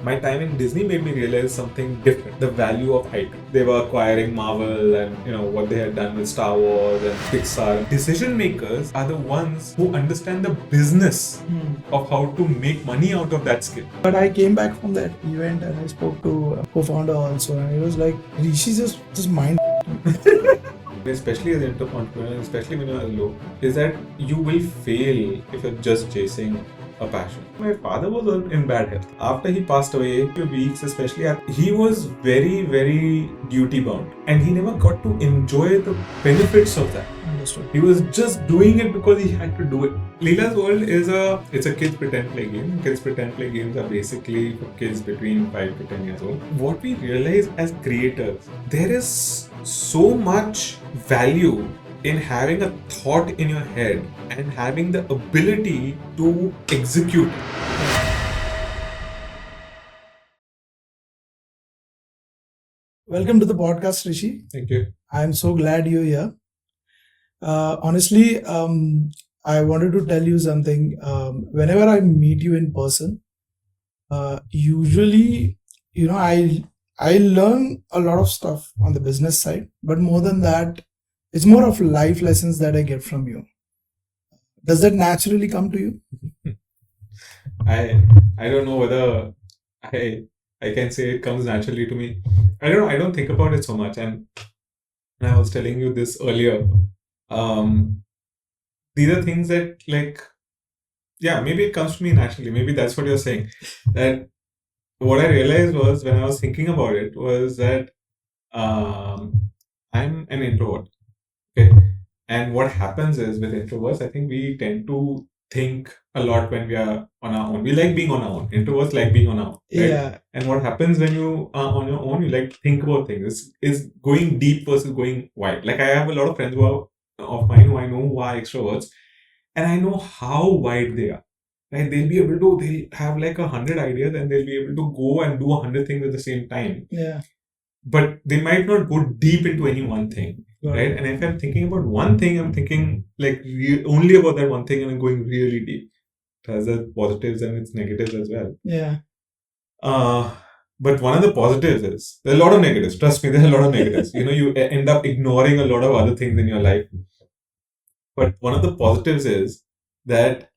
My time in Disney made me realize something different. The value of IP. They were acquiring Marvel and what they had done with Star Wars and Pixar. Decision makers are the ones who understand the business of how to make money out of that skill. But I came back from that event and I spoke to a co-founder also, and it was like, Hrishi just mind. Especially as an entrepreneur, especially when you're low, is that you will fail if you're just chasing a passion. My father was in bad health. After he passed away, a few weeks especially, he was very, very duty bound and he never got to enjoy the benefits of that. Understood. He was just doing it because he had to do it. Lila's World is a kids pretend play game. Kids pretend play games are basically for kids between 5 to 10 years old. What we realize as creators, there is so much value in having a thought in your head and having the ability to execute. Welcome to the podcast, Hrishi. Thank you. I'm so glad you're here. Honestly, I wanted to tell you something. Whenever I meet you in person, usually, I learn a lot of stuff on the business side, but more than that, it's more of life lessons that I get from you. Does that naturally come to you? I don't know whether I can say it comes naturally to me. I don't think about it so much. And I was telling you this earlier. These are things that maybe it comes to me naturally. Maybe that's what you're saying. That what I realized was when I was thinking about it was that I'm an introvert. Okay. And what happens is with introverts, I think we tend to think a lot when we are on our own. We like being on our own. Introverts like being on our own. Right? Yeah. And what happens when you are on your own, you like to think about things. Is going deep versus going wide. Like I have a lot of friends of mine who I know who are extroverts, and I know how wide they are. Right? They'll have like 100 ideas and they'll be able to go and do 100 things at the same time. Yeah. But they might not go deep into any one thing. Right? And if I'm thinking about one thing, I'm thinking only about that one thing and I'm going really deep. It has its positives and its negatives as well. Yeah. But one of the positives is there are a lot of negatives. Trust me, there are a lot of negatives. You end up ignoring a lot of other things in your life. But one of the positives is that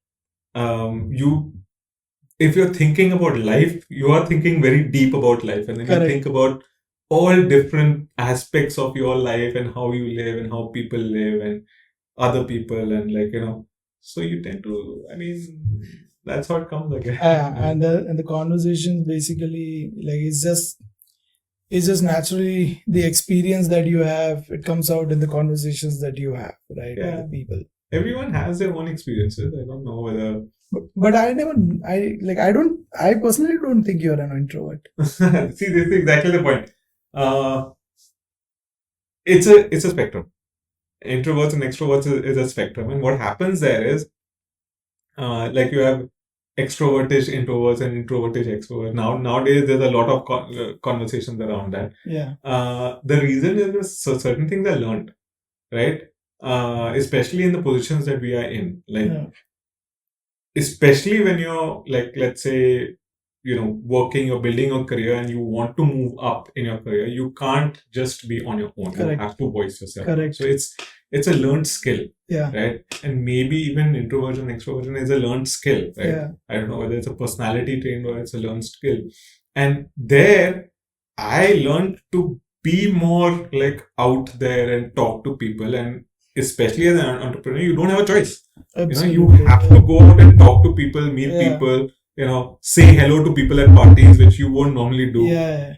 if you're thinking about life, you are thinking very depe about life, and then Correct. You think about all different aspects of your life and how you live and how people live and other people and so you tend to, that's how it comes, I guess. And the conversations basically it's just naturally the experience that you have. It comes out in the conversations that you have, right? Yeah. With people. Everyone has their own experiences. I don't know whether. But I personally don't think you're an introvert. See, this is exactly the point. It's a spectrum. Introverts and extroverts is a spectrum, and what happens there is, you have extrovertish introverts and introvertish extroverts. Nowadays, there's a lot of conversations around that. Yeah. The reason is there's certain things I learned, right? Especially in the positions that we are in, especially when you're let's say, working or building a career and you want to move up in your career, you can't just be on your own. Correct. You have to voice yourself. Correct. So it's a learned skill. Yeah. Right. And maybe even introversion and extroversion is a learned skill. Right. Yeah. I don't know whether it's a personality trait or it's a learned skill. And there, I learned to be more out there and talk to people, and especially as an entrepreneur, you don't have a choice. Absolutely. You have to go out and talk to people, meet people, say hello to people at parties, which you won't normally do. Yeah.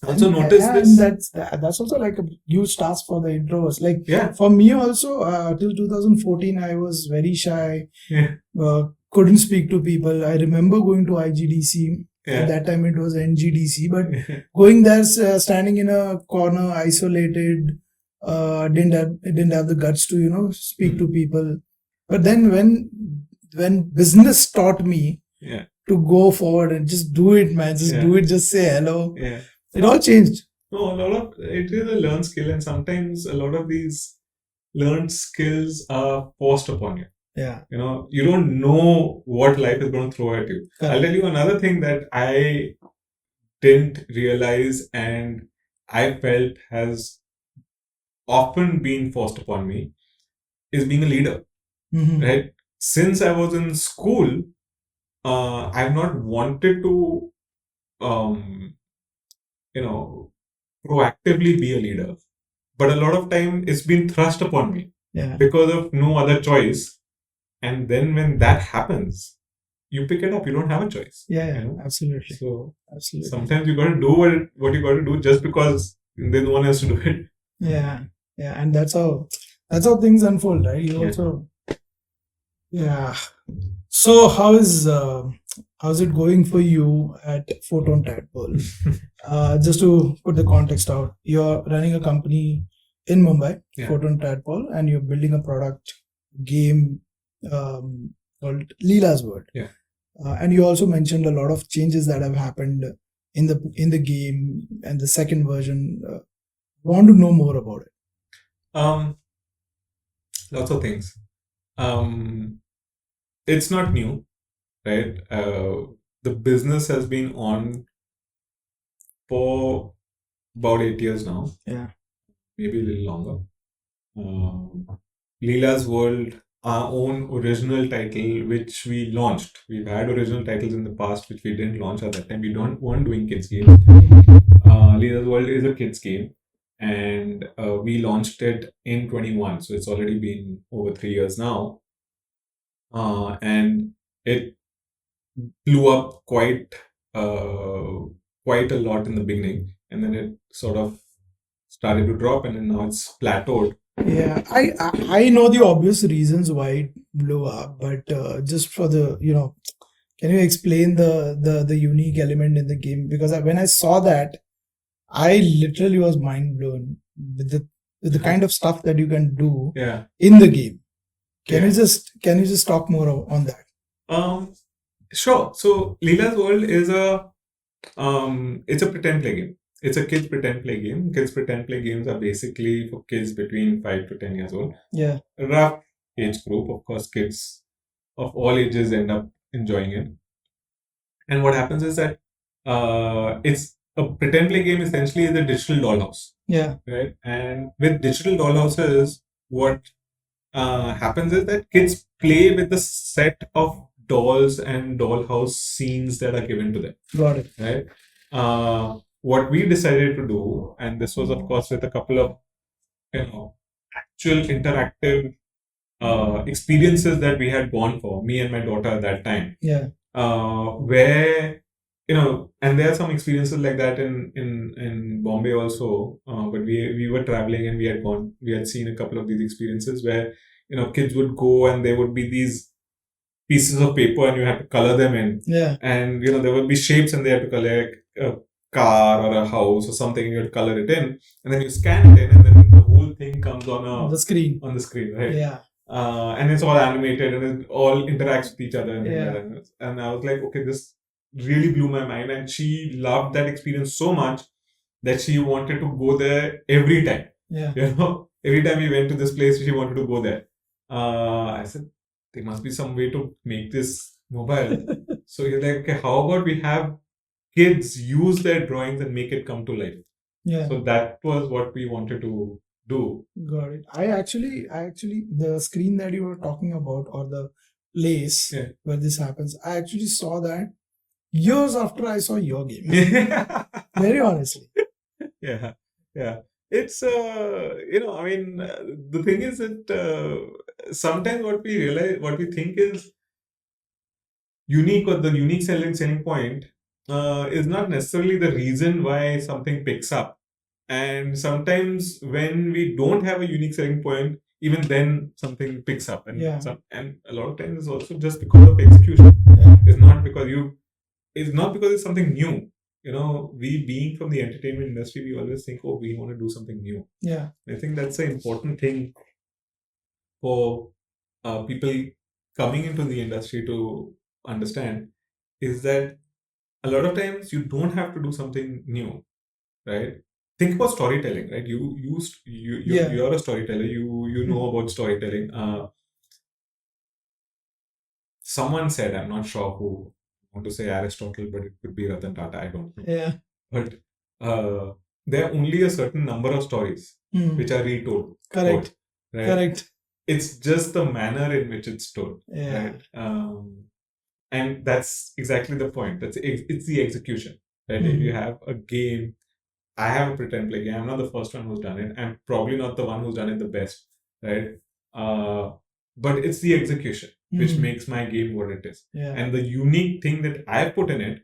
Also notice this. That's also a huge task for the introverts. For me also, till 2014, I was very shy. Yeah. Couldn't speak to people. I remember going to IGDC. Yeah. At that time it was NGDC, but going there, standing in a corner, isolated, didn't have the guts to speak to people. But then when business taught me to go forward and just do it, man, do it, just say hello. Yeah. It all changed. No, it is a learned skill, and sometimes a lot of these learned skills are forced upon you. Yeah. You don't know what life is going to throw at you. Correct. I'll tell you another thing that I didn't realize and I felt has often been forced upon me is being a leader, right? Since I was in school, I've not wanted to, um, proactively be a leader. But a lot of time it's been thrust upon me because of no other choice. And then when that happens, you pick it up. You don't have a choice. Absolutely. So Absolutely. sometimes you got to do what you got to do just because there's no one else to do it. Yeah, and that's how things unfold, right? You also, So how's it going for you at Photon Tadpole? Just to put the context out, you're running a company in Mumbai, Photon Tadpole, and you're building a product game called Lila's World. And you also mentioned a lot of changes that have happened in the game and the second version. Want to know more about it? Lots of things. It's not new, right? The business has been on for about 8 years now. Maybe a little longer. Lila's World, our own original title, which we launched. We've had original titles in the past, which we didn't launch at that time. Weren't doing kids games. Lila's World is a kids game, and we launched it in 21. So it's already been over 3 years now, and it blew up quite a lot in the beginning, and then it sort of started to drop, and then now it's plateaued. Yeah, I know the obvious reasons why it blew up, but just for the can you explain the unique element in the game? Because when I saw that, I literally was mind blown with the kind of stuff that you can do in the game. Can you just talk more on that? Sure. So Lila's World is it's a pretend play game. It's a kids pretend play game. Kids pretend play games are basically for kids between 5 to 10 years old. Yeah. A rough age group. Of course, kids of all ages end up enjoying it. And what happens is that it's a pretend play game essentially is a digital dollhouse. Yeah. Right. And with digital dollhouses, what happens is that kids play with the set of dolls and dollhouse scenes that are given to them. Got it. Right. What we decided to do, and this was of course with a couple of actual interactive experiences that we had gone for, me and my daughter at that time. Yeah. Where and there are some experiences like that in Bombay also. But we were traveling and we had seen a couple of these experiences where kids would go and there would be these pieces of paper and you had to color them in. Yeah. And there would be shapes and they had to color a car or a house or something, and you had to color it in, and then you scan it in, and then the whole thing comes on the screen, right? Yeah. And it's all animated and it all interacts with each other. And I was like, okay, this really blew my mind. And she loved that experience so much that she wanted to go there every time. Yeah. Every time we went to this place, she wanted to go there. I said, there must be some way to make this mobile. So you're like, okay, how about we have kids use their drawings and make it come to life? Yeah. So that was what we wanted to do. Got it. I actually, the screen that you were talking about, or the place where this happens, I actually saw that years after I saw your game. Very honestly. Yeah. It's the thing is that sometimes what we think is unique, or the unique selling point is not necessarily the reason why something picks up. And sometimes when we don't have a unique selling point, even then something picks up. And and a lot of times it's also just because of execution. It's not because it's something new. We being from the entertainment industry, we always think, oh, we want to do something new. Yeah. I think that's an important thing for people coming into the industry to understand, is that a lot of times you don't have to do something new, right? Think about storytelling, right? You're a storyteller. You know about storytelling. someone said, I'm not sure who, I want to say Aristotle, but it could be Ratan Tata, I don't know. Yeah. But there are only a certain number of stories which are retold. Correct. Right? Correct. It's just the manner in which it's told. Yeah. Right? And that's exactly the point. It's the execution. Right? If you have a game, I have a pretend play game. I'm not the first one who's done it. I'm probably not the one who's done it the best. Right? But it's the execution which makes my game what it is. Yeah. And the unique thing that I've put in it,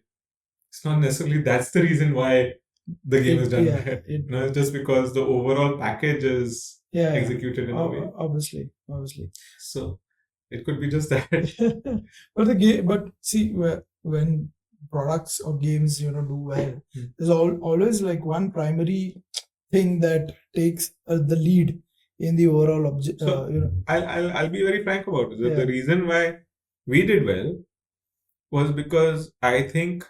it's not necessarily that's the reason why the game is done. It's just because the overall package is executed in a way. Obviously. So it could be just that. But see, when products or games do well, there's always like one primary thing that takes the lead in the overall object. So I'll be very frank about it. The reason why we did well was because I think,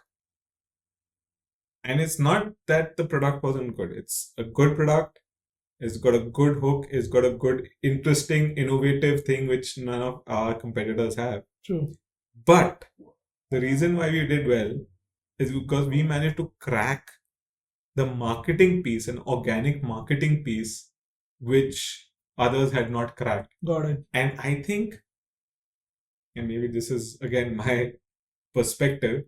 and it's not that the product wasn't good. It's a good product. It's got a good hook. It's got a good, interesting, innovative thing which none of our competitors have. True. But the reason why we did well is because we managed to crack the marketing piece, an organic marketing piece, which others had not cracked. Got it. And I think, and maybe this is again my perspective,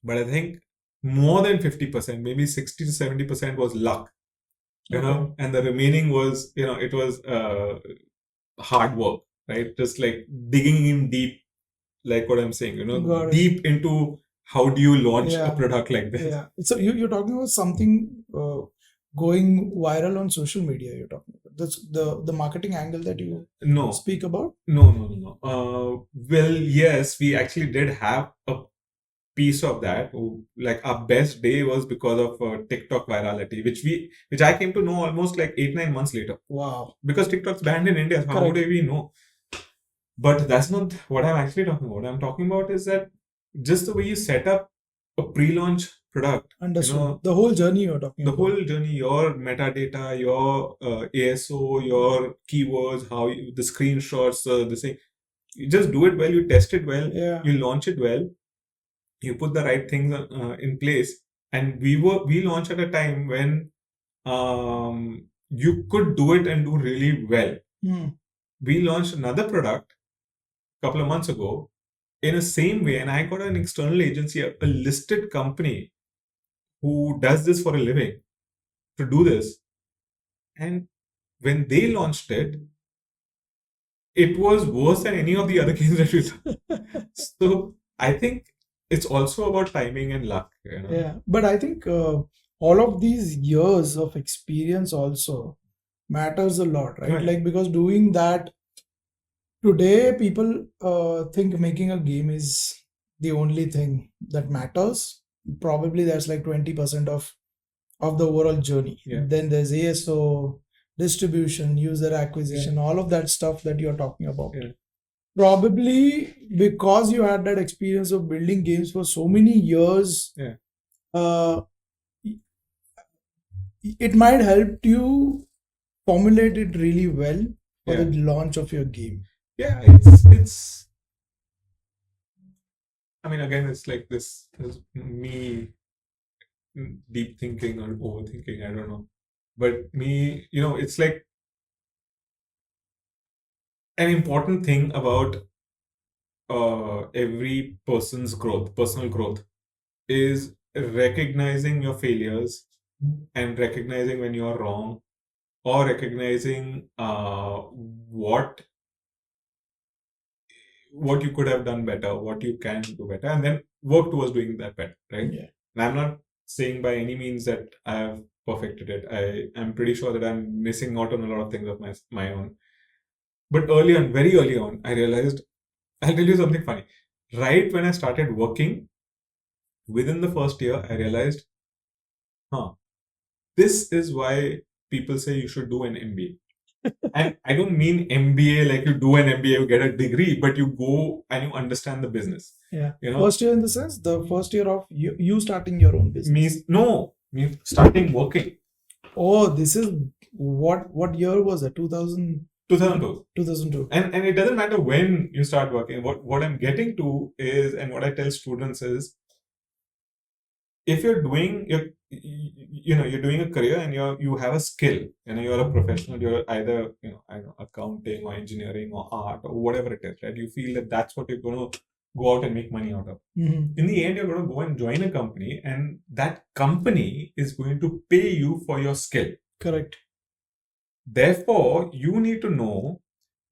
but I think more than 50%, maybe 60 to 70% was luck. And the remaining was, it was hard work, right? Just like digging in deep, like what I'm saying, deep into how do you launch a product like this. Yeah. So you're talking about something going viral on social media. You're talking about that's the marketing angle that you speak about. No. Well, yes, we actually did have a piece of that. Like our best day was because of TikTok virality, which I came to know almost like 8-9 months later. Wow. Because TikTok's banned in India, so how do we know? But that's not what I'm actually talking about. What I'm talking about is that just the way you set up a pre-launch product. Understood. The whole journey you're talking about. The whole journey, your metadata, your ASO, your keywords, the screenshots, the thing. You just do it well, you test it well, you launch it well, you put the right things in place. And we launched at a time when you could do it and do really well. We launched another product a couple of months ago in the same way, and I got an external agency, a listed company who does this for a living, to do this. And when they launched it, it was worse than any of the other games that we done. So I think it's also about timing and luck. Yeah, but I think all of these years of experience also matters a lot, right? Like, because doing that today, people think making a game is the only thing that matters. Probably that's like 20% of the overall journey. Then there's ASO, distribution, user acquisition, all of that stuff that you're talking about. Probably because you had that experience of building games for so many years, it might help you formulate it really well for the launch of your game. Yeah, it's I mean, again, it's like this is me deep thinking or overthinking, I don't know. But me, it's like an important thing about every person's personal growth, is recognizing your failures and recognizing when you're wrong, or recognizing what you could have done better, what you can do better, and then work towards doing that better, right? And I'm not saying by any means that I have perfected it. I'm pretty sure that I'm missing out on a lot of things of my own. But very early on, I realized, I'll tell you something funny. Right when I started working, within the first year, I realized, this is why people say you should do an MBA. And I don't mean MBA like you do an MBA, you get a degree, but you go and you understand the business. First year in the sense, the first year of you starting your own business. Me starting working. Oh, this is what year was it? 2000. 2002. 2002. And it doesn't matter when you start working. What I'm getting to is, and what I tell students is, if you're doing you're doing a career and you have a skill, you're a professional, you're either I don't know, accounting or engineering or art or whatever it is, right? You feel that that's what you're going to go out and make money out of. Mm-hmm. In the end, you're going to go and join a company, and that company is going to pay you for your skill. Correct. Therefore, you need to know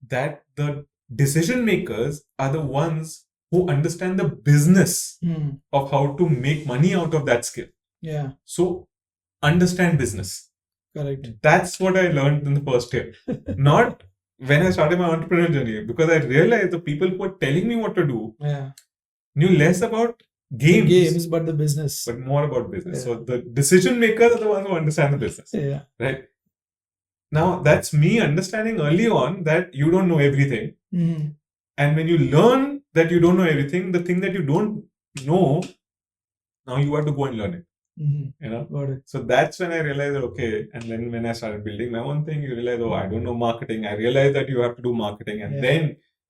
that the decision makers are the ones who understand the business of how to make money out of that skill. Yeah. So, understand business. Correct. That's what I learned in the first year. Not when I started my entrepreneurial journey, because I realized the people who were telling me what to do knew less about games, but the business. But more about business. Yeah. So, the decision makers are the ones who understand the business. Yeah. Right? Now, that's me understanding early on that you don't know everything. Mm-hmm. And when you learn that you don't know everything, the thing that you don't know, now you have to go and learn it. Mm-hmm. Got it. So that's when I realized, okay, and then when I started building my own thing, you realize, I don't know marketing. I realized that you have to do marketing.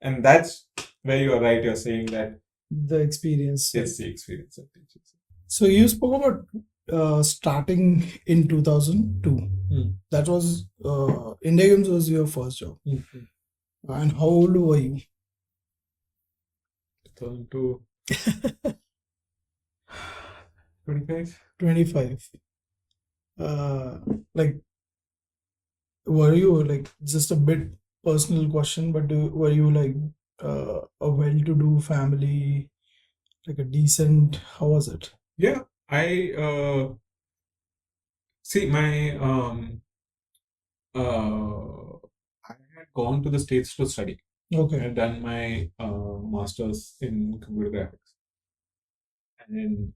And that's where you are right. You're saying that the experience. It's the experience that teaches. So you spoke about starting in 2002. That was Indiagames was your first job. And how old were you? 2002. 25. Were you just a bit personal question, but were you a well-to-do family, a decent? How was it? Yeah, I see my I had gone to the States to study. Okay. I had done my master's in computer graphics, and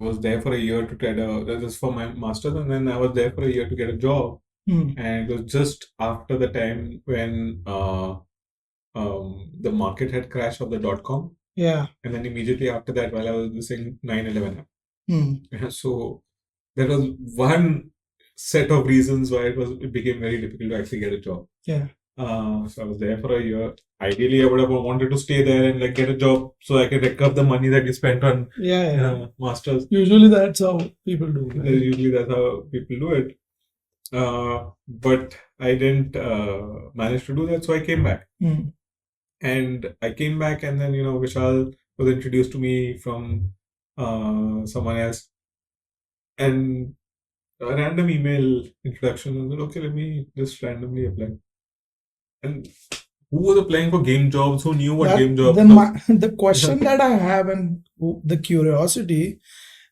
was there for a year to get that was for my master's, and then I was there for a year to get a job. And it was just after the time when the market had crashed of the .com. Yeah. And then immediately after that, while I was missing 9/11. So there was one set of reasons why it became very difficult to actually get a job. Yeah. So I was there for a year. Ideally, I would have wanted to stay there and get a job so I could recover the money that you spent on masters. Usually that's how people do. Right? Usually that's how people do it. But I didn't manage to do that, so I came back. And I came back, and then Vishal was introduced to me from someone else, and a random email introduction. I said, okay, let me just randomly apply. And who was applying for game jobs? Who knew what game jobs? The question that I have, and the curiosity,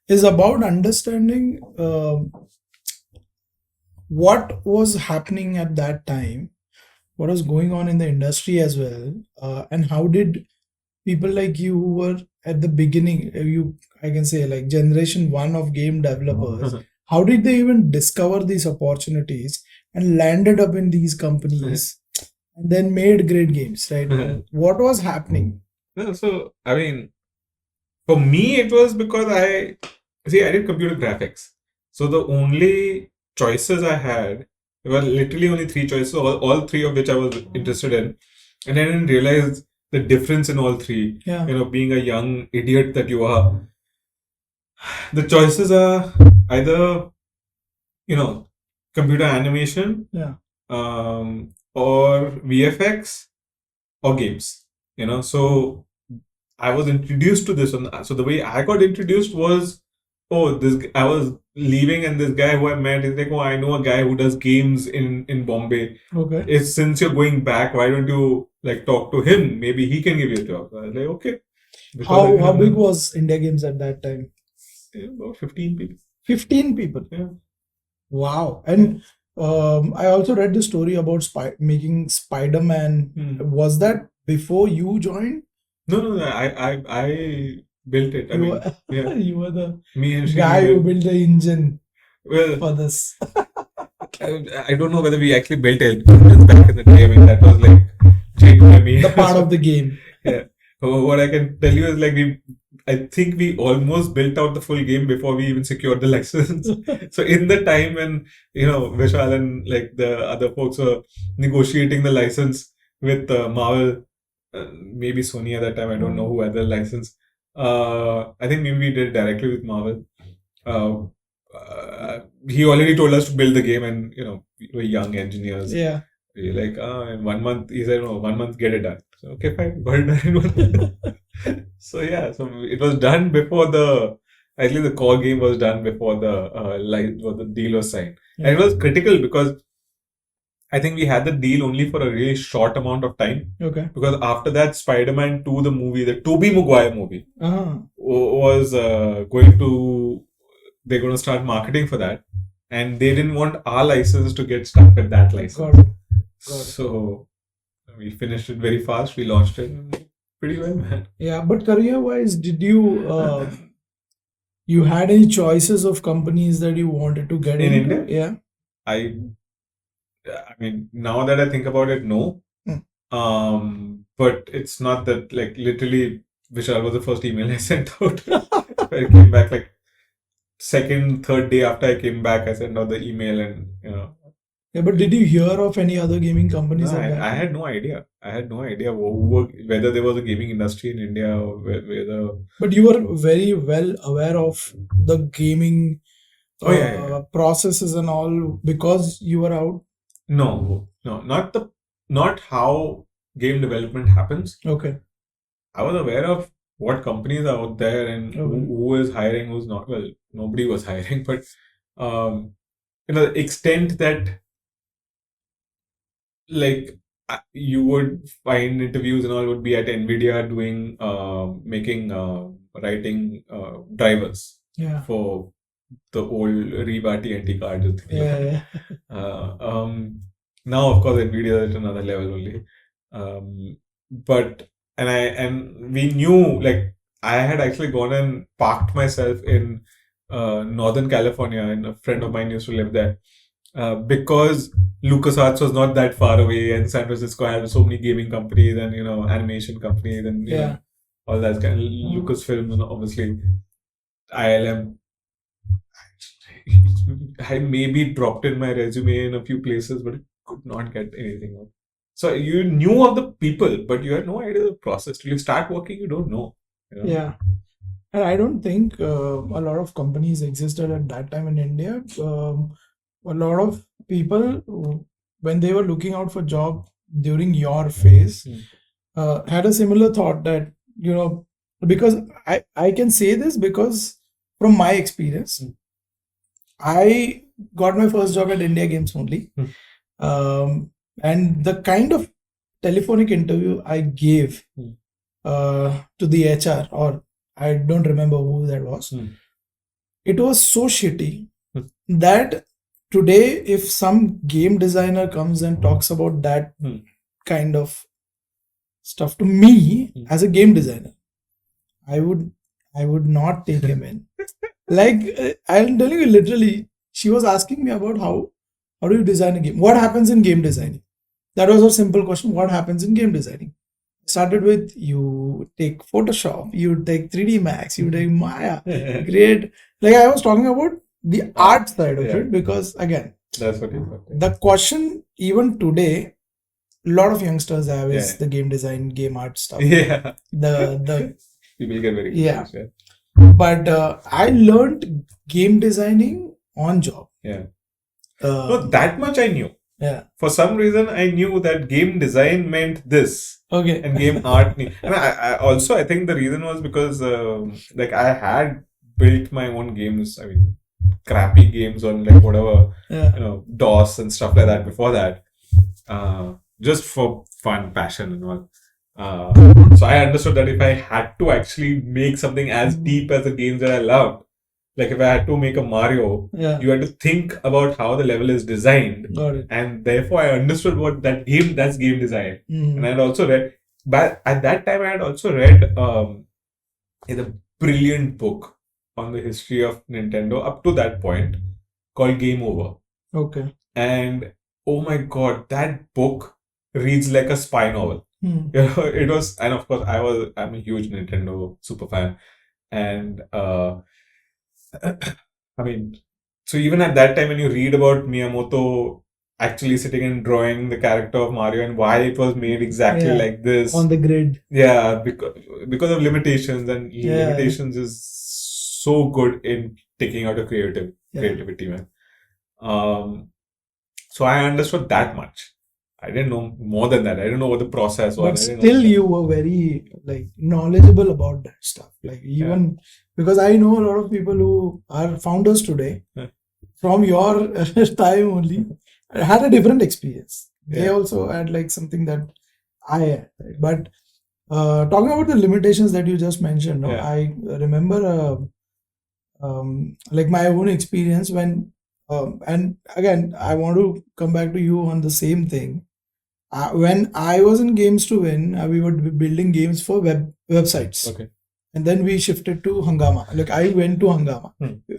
is about understanding what was happening at that time, what was going on in the industry as well, and how did people like you who were at the beginning, I can say generation 1 of game developers, how did they even discover these opportunities and landed up in these companies and then made great games, right? What was happening? So, I mean, for me, it was because I did computer graphics. So the only choices I had were literally only 3 choices, all 3 of which I was interested in. And I didn't realize the difference in all 3. Yeah. Being a young idiot that you are. The choices are either, computer animation, or VFX, or games. So I was introduced to this. So the way I got introduced was, I was leaving, and this guy who I met is like, I know a guy who does games in Bombay. Okay. Since you're going back, why don't you talk to him? Maybe he can give you a job. I was like, okay. How big was Indiagames at that time? About 15 people. 15 people? Yeah. Wow. And I also read the story about making Spiderman. Was that before you joined? No. I built it. You were the Me and guy who built the engine for this. I don't know whether we actually built it back in the day. That was the part of the game. Yeah. What I can tell you is I think we almost built out the full game before we even secured the license. So in the time when, Vishal and like the other folks were negotiating the license with Marvel, maybe Sony at that time, I don't know who had the license. I think maybe we did it directly with Marvel. He already told us to build the game, and we were young engineers. Yeah. We like, in 1 month, he said, no, 1 month, get it done. So, okay, fine, got it done in 1 month. So it was done before actually the core game was done before the deal was signed. Yeah. And it was critical because I think we had the deal only for a really short amount of time. Okay. Because after that, Spiderman 2, the movie, the Tobey Maguire movie, was they're going to start marketing for that. And they didn't want our license to get stuck with that license. Got it. So we finished it very fast. We launched it pretty well, man. Yeah, but career-wise, did you you had any choices of companies that you wanted to get In into? India? Yeah. I mean, now that I think about it, no. But it's not that, like, literally, Vishal was the first email I sent out. I came back like second, third day after I came back, I sent out the email and, Yeah, but did you hear of any other gaming companies? No, at that I time? had no idea. I had no idea whether there was a gaming industry in India or whether. But you were very well aware of the gaming Oh, yeah. processes and all because you were out. No, not how game development happens. Okay. I was aware of what companies are out there and who is hiring, who's not. Well, nobody was hiring, but the extent that, like, you would find interviews and all would be at NVIDIA doing writing drivers Yeah. for the old Reba TNT cards and things like Yeah. that. Now, of course, NVIDIA is at another level only. But we knew, like, I had actually gone and parked myself in Northern California, and a friend of mine used to live there. Because LucasArts was not that far away, and San Francisco had so many gaming companies and animation companies and all that kind of Lucasfilm, and obviously ILM. I maybe dropped in my resume in a few places, but could not get anything out. So you knew of the people, but you had no idea the process. Till you start working, you don't know. Yeah. And I don't think a lot of companies existed at that time in India. A lot of people, when they were looking out for job during your phase, had a similar thought that, because I can say this because from my experience, I got my first job at Indiagames only. And the kind of telephonic interview I gave to the HR, or I don't remember who that was, it was so shitty that today, if some game designer comes and talks about that kind of stuff to me as a game designer, I would not take him in. Like, I'm telling you, literally, she was asking me about how do you design a game? What happens in game designing? That was a simple question. What happens in game designing? Started with, you take Photoshop, you take 3D Max, you take Maya, create. Like, I was talking about the art side of it, because again, that's what you thought. The question even today, a lot of youngsters have is the game design, game art stuff. Yeah. The people get very confused. Yeah. But I learned game designing on job. Yeah. No, that much I knew. Yeah. For some reason, I knew that game design meant this. Okay. And game art. And I think the reason was because like I had built my own games. I mean, crappy games on like whatever, DOS and stuff like that before that. Just for fun, passion and all. So I understood that if I had to actually make something as deep as the games that I loved, like if I had to make a Mario, you had to think about how the level is designed. Got it. And therefore I understood what that's game design. And I had also read, but at that time I had also read a brilliant book on the history of Nintendo up to that point called Game Over. Okay. And oh my god, that book reads like a spy novel. It was, and of course I'm a huge Nintendo super fan. And I mean, so even at that time, when you read about Miyamoto actually sitting and drawing the character of Mario and why it was made exactly Yeah, like this, on the grid. yeah, because of limitations, and Yeah. limitations is so good in taking out a Yeah. creativity, man. So I understood that much. I didn't know more than that. I didn't know what the process was. But I didn't know still, that. you were very like knowledgeable about that stuff. Like even because I know a lot of people who are founders today Yeah. from your time only had a different experience. They Yeah. also had like something that I had. Right? But talking about the limitations that you just mentioned, no, Yeah. I remember like my own experience when, and again, I want to come back to you on the same thing. When I was in Games to Win, we were building games for websites. Okay. And then we shifted to Hungama. Like I went to Hungama.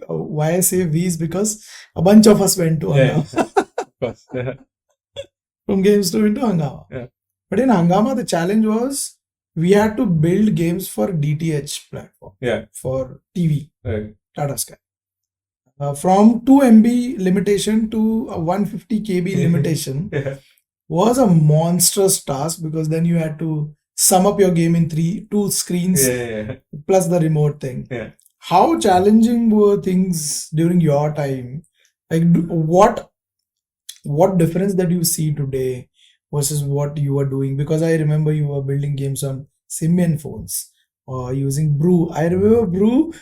Why I say we is because a bunch of us went to Hungama. Of course. Yeah. From Games to Win to Hungama. Yeah. But in Hungama, the challenge was we had to build games for DTH platform. Yeah. For TV. Right. Tata Sky. From 2 MB limitation to a 150 KB limitation. Yeah. Was a monstrous task because then you had to sum up your game in two screens plus the remote thing. Yeah. How challenging were things during your time? Like what difference that you see today versus what you were doing? Because I remember you were building games on Symbian phones or using Brew. I remember Brew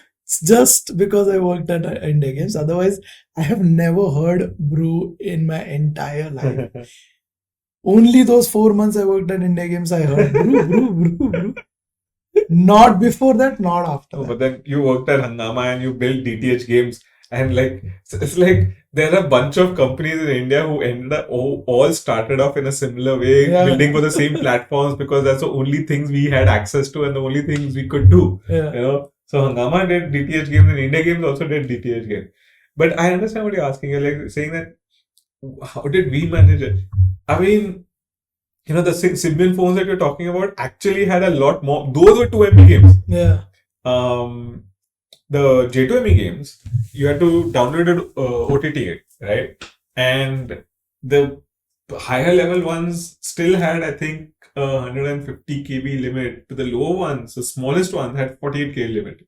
just because I worked at Indiagames. Otherwise, I have never heard Brew in my entire life. Only those 4 months I worked at Indiagames, I heard brew. Not before that, not after that. But then you worked at Hungama and you built DTH games, and like it's like there are a bunch of companies in India who ended up all started off in a similar way, building for the same platforms because that's the only things we had access to and the only things we could do. Yeah. You know, so Hungama did DTH games and Indiagames also did DTH games. But I understand what you're asking. You're like saying that how did we manage it? I mean, you know, the Symbian phones that you're talking about actually had a lot more. Those were 2 MB games. Yeah. The J2ME games, you had to download it OTT, right? And the higher level ones still had, I think, 150 KB limit. But the lower ones, the smallest one, had 48 KB limit.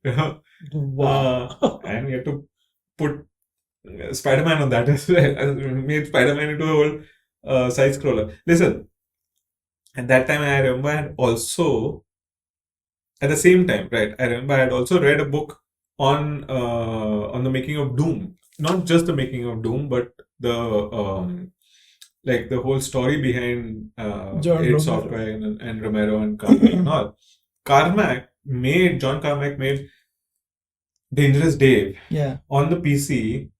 Wow. And you had to put Spiderman on that as well. Made Spiderman into a whole side scroller. Listen, at that time I remember I had also, at the same time, right? I remember I had also read a book on the making of Doom. Not just the making of Doom, but the like the whole story behind id Software and Romero and Carmack and all. John Carmack made Dangerous Dave on the PC,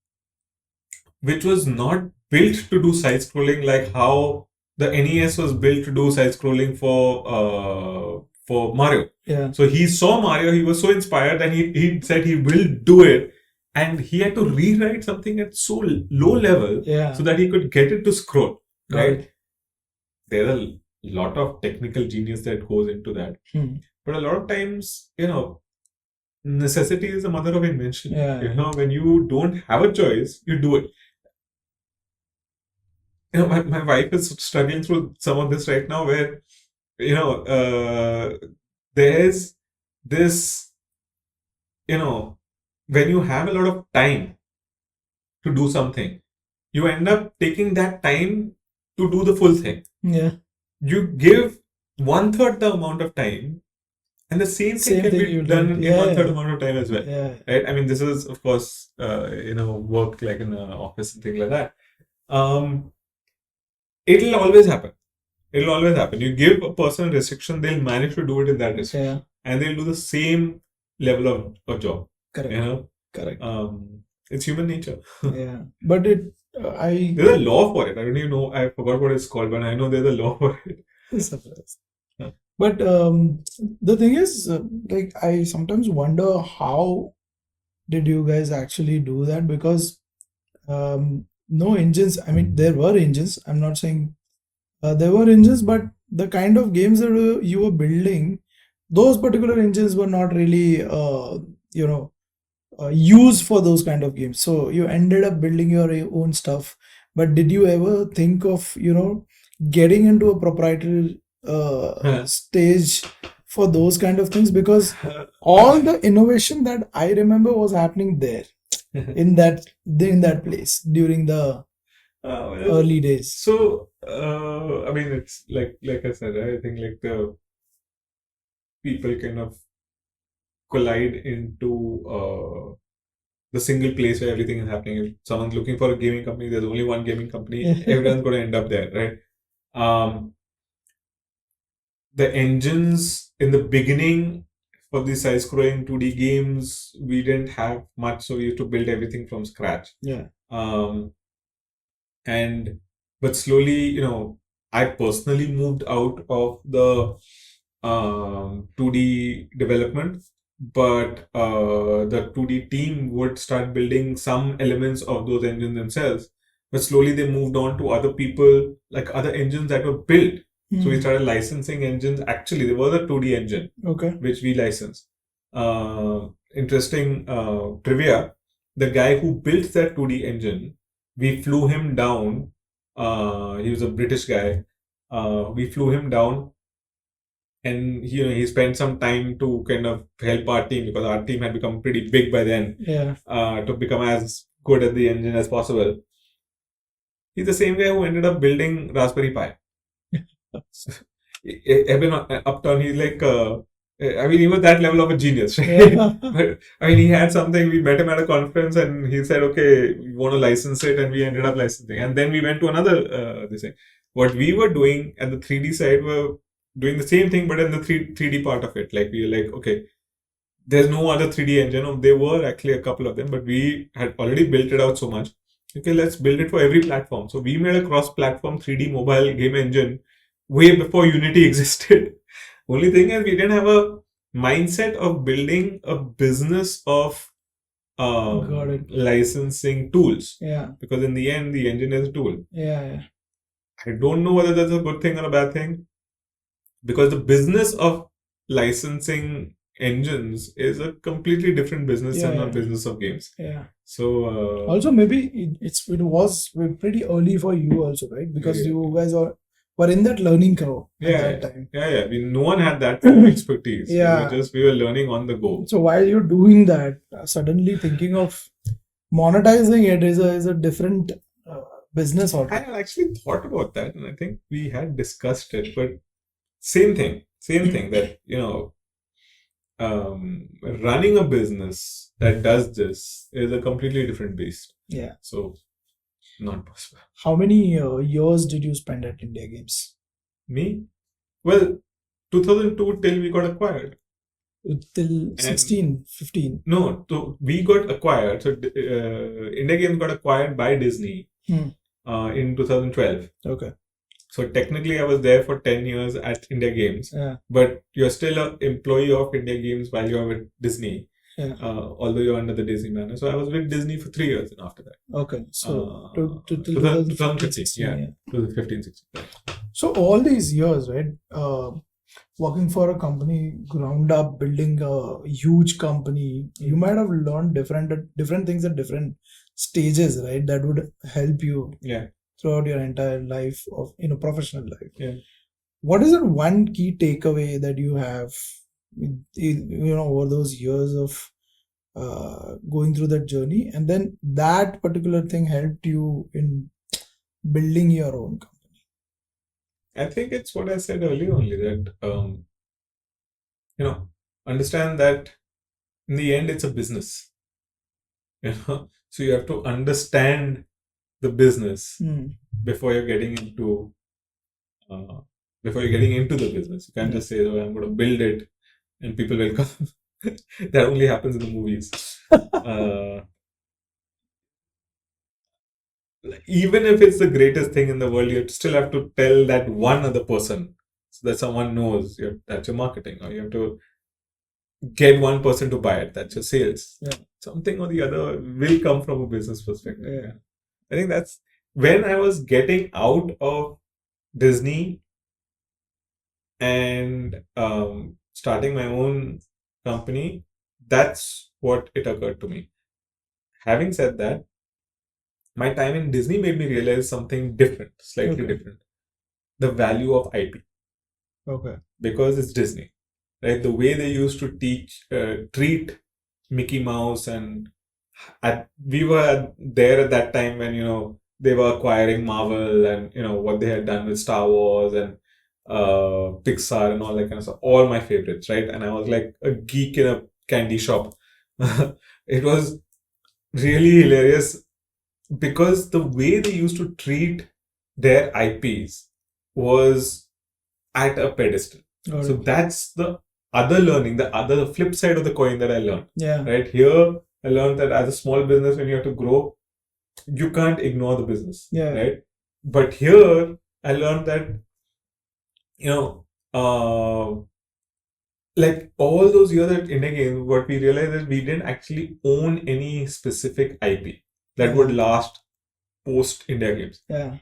which was not built to do side scrolling like how the NES was built to do side scrolling for Mario. Yeah. So he saw Mario, he was so inspired, and he said he will do it, and he had to rewrite something at so low level so that he could get it to scroll. Right? There's a lot of technical genius that goes into that, but a lot of times, you know, necessity is the mother of invention. You know, when you don't have a choice, you do it. You know, my wife is struggling through some of this right now where, you know, there's this, you know, when you have a lot of time to do something, you end up taking that time to do the full thing. Yeah. You give 1/3 the amount of time, and the same thing can be done in 1/3 amount of time as well. Yeah. Right? I mean, this is, of course, you know, work like in an office and things like that. It'll always happen. It'll always happen. You give a person a restriction, they'll manage to do it in that restriction. And they'll do the same level of job. Correct. You know? Correct. It's human nature. But there's a law for it. I don't even know. I forgot what it's called, but I know there's a law for it. But the thing is, like, I sometimes wonder how did you guys actually do that? Because no engines. I mean, there were engines. I'm not saying there were engines, but the kind of games that you were building, those particular engines were not really use for those kind of games. So you ended up building your own stuff. But did you ever think of getting into a proprietary stage for those kind of things? Because all the innovation that I remember was happening there in that place during the early days. So, I mean, it's like I said, I think like the people kind of collide into the single place where everything is happening. If someone's looking for a gaming company, there's only one gaming company. Everyone's going to end up there, right? The engines in the beginning for the side-scrolling 2D games, we didn't have much, so we used to build everything from scratch. Yeah. But slowly, I personally moved out of the 2D development, but the 2D team would start building some elements of those engines themselves. But slowly they moved on to other people, like other engines that were built. So we started licensing engines. Actually, there was a 2D engine, which we licensed. Interesting trivia. The guy who built that 2D engine, we flew him down. He was a British guy. We flew him down, and he spent some time to kind of help our team, because our team had become pretty big by then. Yeah. To become as good at the engine as possible. He's the same guy who ended up building Raspberry Pi. Eben Upton, he's like, he was that level of a genius. Yeah. But, he had something. We met him at a conference and he said, okay, we want to license it, and we ended up licensing. And then we went to another this thing. What we were doing at the 3D side were doing the same thing, but in the 3D part of it. Like, we were like, okay, there's no other 3D engine. There were actually a couple of them, but we had already built it out so much. Okay, let's build it for every platform. So we made a cross-platform 3D mobile game engine way before Unity existed. Only thing is, we didn't have a mindset of building a business of licensing tools. Yeah. Because in the end, the engine is a tool. Yeah. I don't know whether that's a good thing or a bad thing, because the business of licensing engines is a completely different business than the business of games. Yeah. So also, maybe it was pretty early for you also, right? Because you guys were in that learning curve at that time. Yeah. No one had that kind of expertise. Yeah. We were learning on the go. So while you're doing that, suddenly thinking of monetizing it is a different business order. I had actually thought about that, and I think we had discussed it, but same thing that, running a business that does this is a completely different beast. Yeah. So, not possible. How many years did you spend at Indiagames? Me? Well, 2002 till we got acquired. Till 16, 15? No, so we got acquired. So, Indiagames got acquired by Disney in 2012. Okay. So technically, I was there for 10 years at Indiagames. Yeah. But you're still an employee of Indiagames while you're with Disney. Yeah. Although you're under the Disney banner. So I was with Disney for 3 years and after that. Okay. So, 2015. Yeah. 2015, 16. So all these years, right? Working for a company, ground up, building a huge company, you might have learned different things at different stages, right? That would help you. Yeah. Throughout your entire life of professional life. Yeah. What is that one key takeaway that you have over those years of going through that journey, and then that particular thing helped you in building your own company? I think it's what I said earlier only, that understand that in the end it's a business. So you have to understand the business before you're getting into the business. You can't just say, "Oh, I'm going to build it and people will come." That only happens in the movies. Even if it's the greatest thing in the world, you still have to tell that one other person, so that someone knows that's your marketing, or you have to get one person to buy it. That's your sales. Yeah. Something or the other will come from a business perspective. Yeah. I think that's when I was getting out of Disney and starting my own company. that's what it occurred to me. Having said that, my time in Disney made me realize something different, slightly different. The value of IP. Okay. Because it's Disney, right? The way they used to treat Mickey Mouse, and we were there at that time when, they were acquiring Marvel, and, what they had done with Star Wars and Pixar and all that kind of stuff. All my favorites, right? And I was like a geek in a candy shop. It was really hilarious because the way they used to treat their IPs was at a pedestal. So that's the other learning, the flip side of the coin that I learned. Yeah. Right here, I learned that as a small business, when you have to grow, you can't ignore the business. Yeah. Right. But here, I learned that, like all those years at Indiagames, what we realized is we didn't actually own any specific IP that would last post Indiagames. Yeah.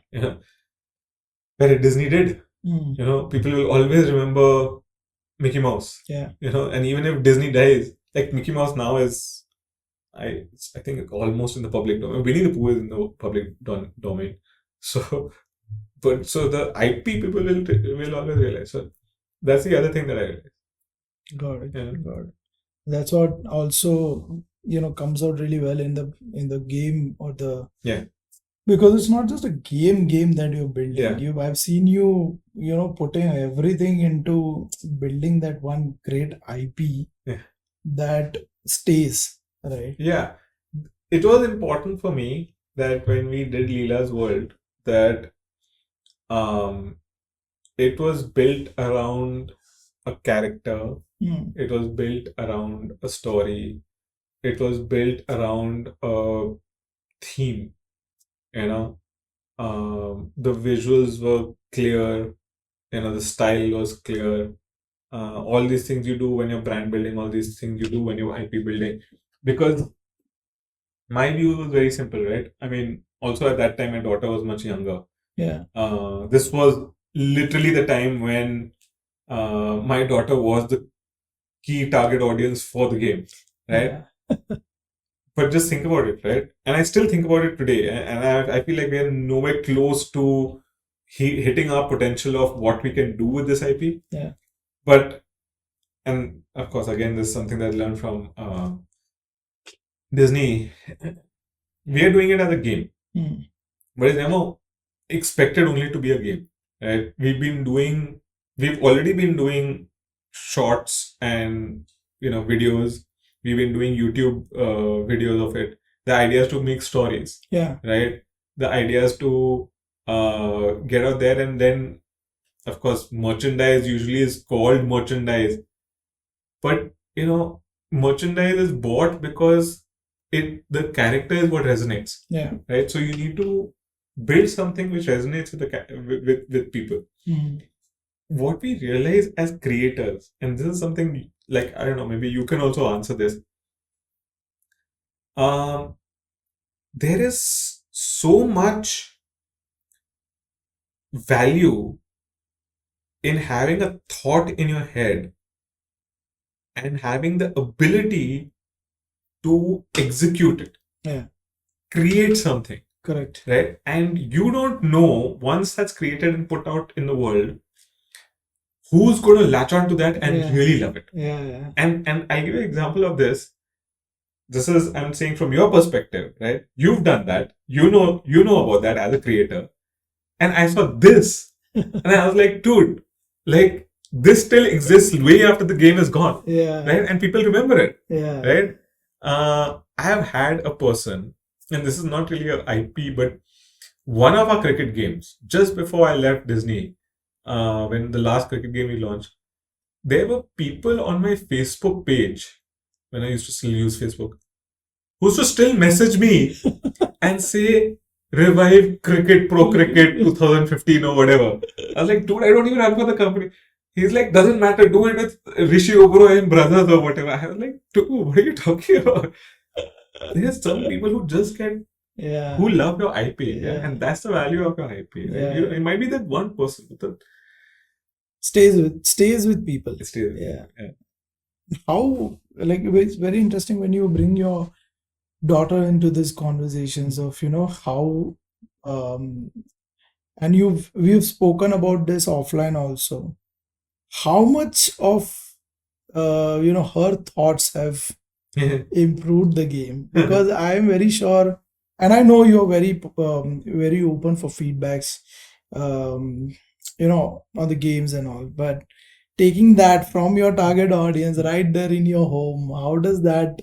Where Disney did. People will always remember Mickey Mouse. Yeah. And even if Disney dies, like Mickey Mouse now is, I think almost in the public domain. Winnie the Pooh is in the public domain. So the IP people will always realize. So that's the other thing that I realized. Got it. Yeah. Got it. That's what also comes out really well in the game or the because it's not just a game that you're building. Yeah. I've seen you putting everything into building that one great IP that stays, right? Yeah. It was important for me that when we did Lila's World, that it was built around a character. It was built around a story. It was built around a theme. The visuals were clear. The style was clear. All these things you do when you're brand building, all these things you do when you're IP building. Because my view was very simple, right? I mean, also at that time, my daughter was much younger. Yeah. This was literally the time when my daughter was the key target audience for the game, right? Yeah. But just think about it, right? And I still think about it today, and I feel like we are nowhere close to hitting our potential of what we can do with this IP. Yeah. But, and of course, again, this is something that I learned from Disney. We are doing it as a game, but it's never expected only to be a game, right? We've already been doing shorts and videos. We've been doing YouTube videos of it. The idea is to make stories. Yeah. Right. The idea is to get out there, and then, of course, merchandise usually is called merchandise. But merchandise is bought because the character is what resonates. Yeah. Right. So you need to build something which resonates with people. What we realize as creators, and this is something like, I don't know, maybe you can also answer this. There is so much value in having a thought in your head and having the ability to execute it. Yeah. Create something. Correct. Right? And you don't know, once that's created and put out in the world, who's going to latch on to that and really love it. Yeah. And I'll give you an example of this. This is, I'm saying from your perspective, right? You've done that. You know about that as a creator. And I saw this. And I was like, dude, like, this still exists way after the game is gone. Yeah. Right? And people remember it. Yeah. Right? I have had a person, and this is not really an IP, but one of our cricket games, just before I left Disney, when the last cricket game we launched, there were people on my Facebook page, when I used to still use Facebook, who used to still message me and say, revive cricket, pro cricket 2015 or whatever. I was like, dude, I don't even run for the company. He's like, doesn't matter, do it with Hrishi Oberoi and brothers or whatever. I was like, dude, what are you talking about? There's some people who just get, who love your IP, and that's the value of your IP. Right? It might be that one person, but stays with people. Stays. Yeah. how, like, it's very interesting when you bring your daughter into these conversations of, how, um, and we've spoken about this offline also, how much of, her thoughts have improved the game, because I am very sure, and I know you're very open for feedbacks, um, on the games and all, but taking that from your target audience right there in your home, how does that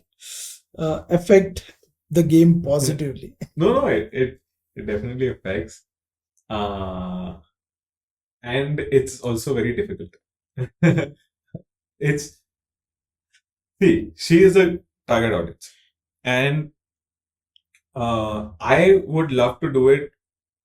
affect the game positively? No, it definitely affects. And it's also very difficult. It's See, she is a target audience, and I would love to do it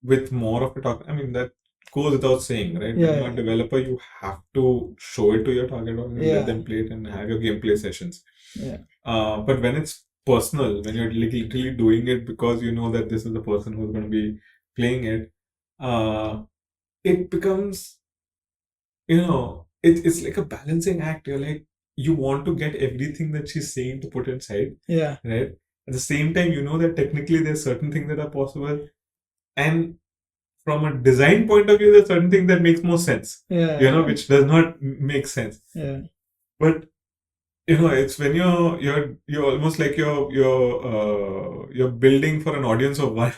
with more of a talk. I mean, that goes without saying, right? When Yeah, you're a developer, you have to show it to your target audience, let yeah, them play it, and have your gameplay sessions. yeah, But when it's personal, when you're literally doing it because you know that this is the person who's going to be playing it, it becomes, it's like a balancing act. You're like, you want to get everything that she's saying to put inside, yeah, right? At the same time, you know that technically there's certain things that are possible, and from a design point of view, there's certain things that makes more sense, yeah, which does not make sense. yeah, But it's when you're almost like you're building for an audience of one,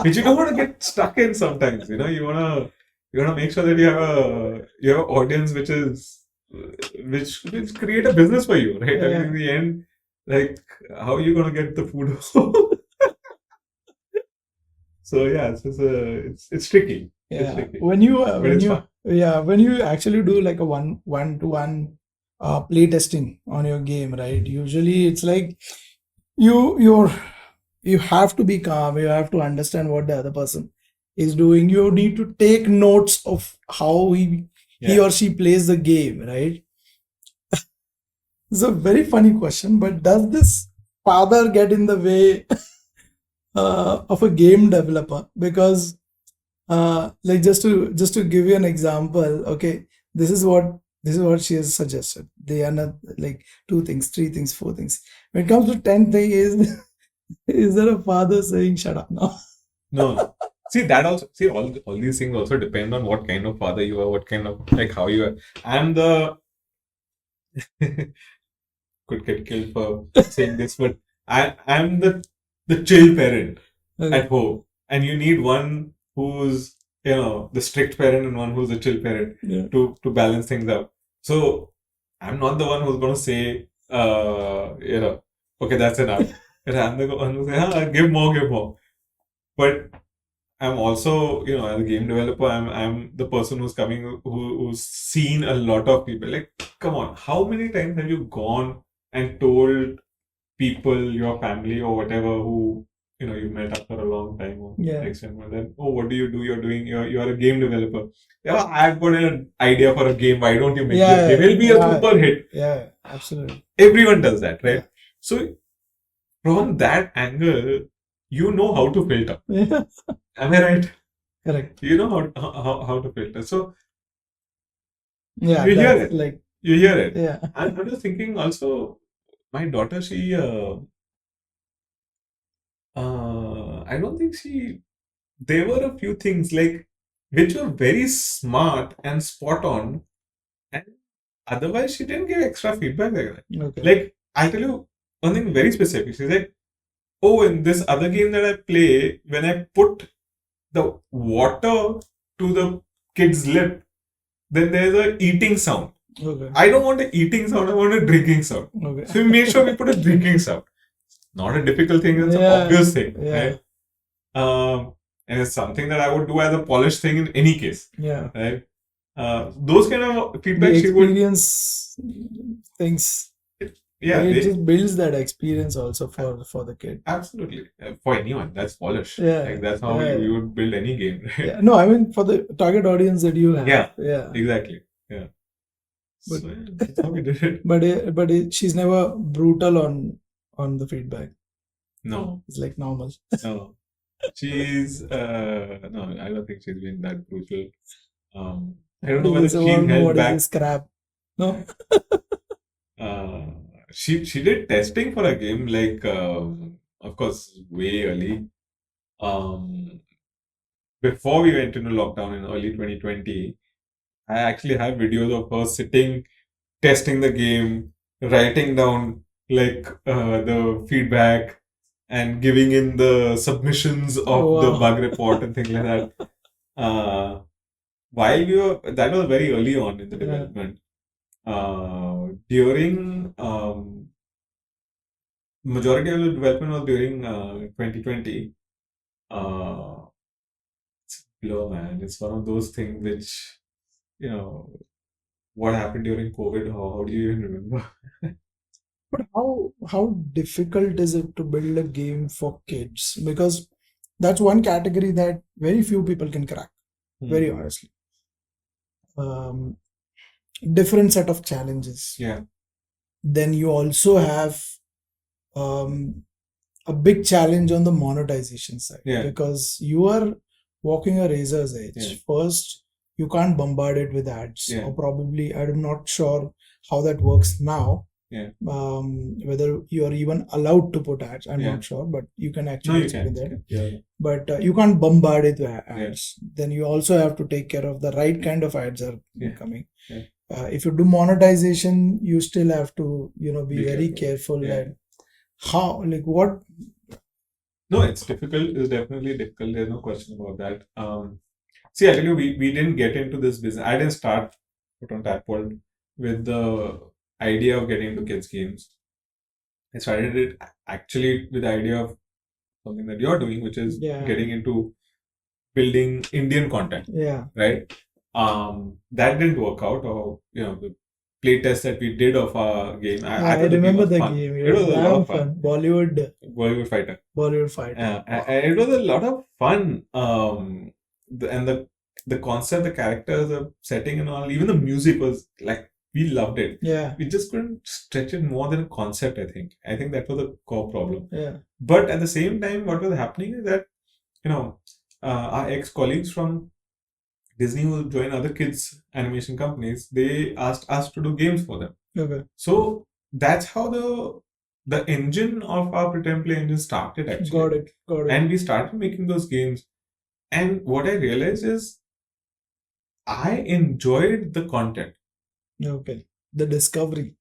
which you don't want to get stuck in sometimes. You wanna make sure that you have an audience which create a business for you, right? I mean, yeah, in the end, like, how are you gonna get the food home? So yeah, it's tricky. It's yeah. tricky, When you but it's fun. when you actually do like a one to one play testing on your game, right? Usually it's like you you have to be calm, you have to understand what the other person is doing, you need to take notes of how he Yeah. or she plays the game, right? It's a very funny question, but does this father get in the way of a game developer? Because like, just to give you an example, okay, this is what she has suggested. They are not like two things, three things, four things. When it comes to 10th thing is there a father saying shut up now? No. See, that also, see, all these things also depend on what kind of father you are, what kind of, like, how you are. I'm the could get killed for saying this, but I'm the chill parent Okay. at home, and you need one who's the strict parent and one who's a chill parent Yeah. to balance things out. So I'm not the one who's going to say, okay, that's enough. And I'm the one who say, give more, give more. But I'm also, as a game developer, I'm the person who's coming, who's seen a lot of people. Like, come on, how many times have you gone and told people, your family or whatever, who you met after a long time or Yeah. extended, then, oh, what do you do? You're a game developer. Yeah, I've got an idea for a game. Why don't you make this game? It'll be a super hit. Yeah, absolutely. Everyone does that, right? Yeah. So from that angle, you know how to filter. Yeah. Am I right? Correct. You know how to filter. So Yeah, you hear that's it. like, You hear it. yeah. I'm just thinking also, my daughter, I don't think there were a few things like which were very smart and spot on, and otherwise she didn't give extra feedback like that. Okay. Like, I'll tell you one thing very specific. She's like, oh, in this other game that I play, when I put the water to the kid's lip, then there's a eating sound. Okay. I don't want an eating sound, I want a drinking sound. Okay. So we made sure we put a drinking sound. Not a difficult thing, it's an obvious thing, Yeah. right? And it's something that I would do as a polished thing in any case, Yeah. right? Those kind of The feedback she would, experience things. yeah, It just builds that experience also for the kid. absolutely. For anyone, that's polish. Yeah. Like, that's how Yeah. you would build any game, right? Yeah. No, I mean for the target audience that you have. Yeah. Yeah. Exactly. Yeah. But- So, yeah, that's how we did it. But she's never brutal on the feedback. No, It's like normal. no. She's no, I don't think she's been that brutal. I don't know whether she's held What is back. this crap? No. uh, she did testing for a game, like of course way early. Um, Before we went into lockdown in early 2020, I actually have videos of her sitting, testing the game, writing down like the feedback and giving in the submissions of the Wow. bug report and things like that. While we were, that was very early on in the Yeah. development. During majority of the development was during 2020. It's a blur, man. It's one of those things which, you know, what happened during COVID, how do you even remember? But how difficult is it to build a game for kids? Because that's one category that very few people can crack, very honestly. Different set of challenges. Yeah. Then you also have um, a big challenge on the monetization side, Yeah. because you are walking a razor's edge. Yeah. First, you can't bombard it with ads, Yeah. or probably, I'm not sure how that works now. Yeah. Whether you are even allowed to put ads, I'm Yeah. not sure, but you can No, actually you explain can. that. Yeah. But you can't bombard it with ads. Then you also have to take care of the right kind of ads are coming. Yeah. If you do monetization, you still have to, be very careful Yeah. that how, like, what. No, it's difficult. It's definitely difficult. There's no question about that. See, I tell you, we didn't get into this business. I didn't start Photon Tadpole with the idea of getting into kids' games. I started it actually with the idea of something that you're doing, which is getting into building Indian content. Yeah. Right? That didn't work out, or the play test that we did of our game. I thought remember the the game was fun. game. It was a lot of fun. Bollywood Fighter. And it was a lot of fun. And the concept, the characters, the setting, and all. Even the music was like, we loved it. Yeah. We just couldn't stretch it more than a concept. I think that was the core problem. Yeah. But at the same time, what was happening is that our ex-colleagues from Disney who join other kids animation companies, they asked us to do games for them. Okay. So that's how the engine of our pretend play engine started actually. Got it. And we started making those games. And what I realized is I enjoyed the content. Okay. The discovery.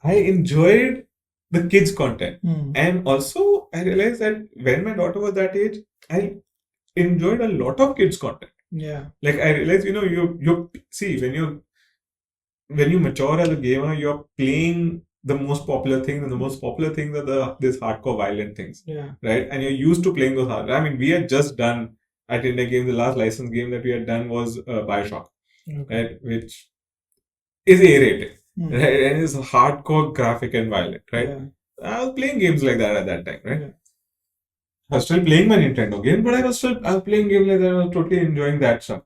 I enjoyed the kids' content. Hmm. And also I realized that when my daughter was that age, I enjoyed a lot of kids' content. Yeah. Like I realized, you see, when you mature as a gamer, you're playing the most popular things, and the most popular things are these hardcore violent things. Yeah. Right? And you're used to playing those hard. I mean, we had just done at Indiagames, the last licensed game that we had done was Bioshock. Okay. Right? Which is A-rated. Hmm. Right? And it's hardcore graphic and violent, right? Yeah. I was playing games like that at that time, right? Yeah. I was still playing my Nintendo game, but I was playing games like that. I was totally enjoying that stuff.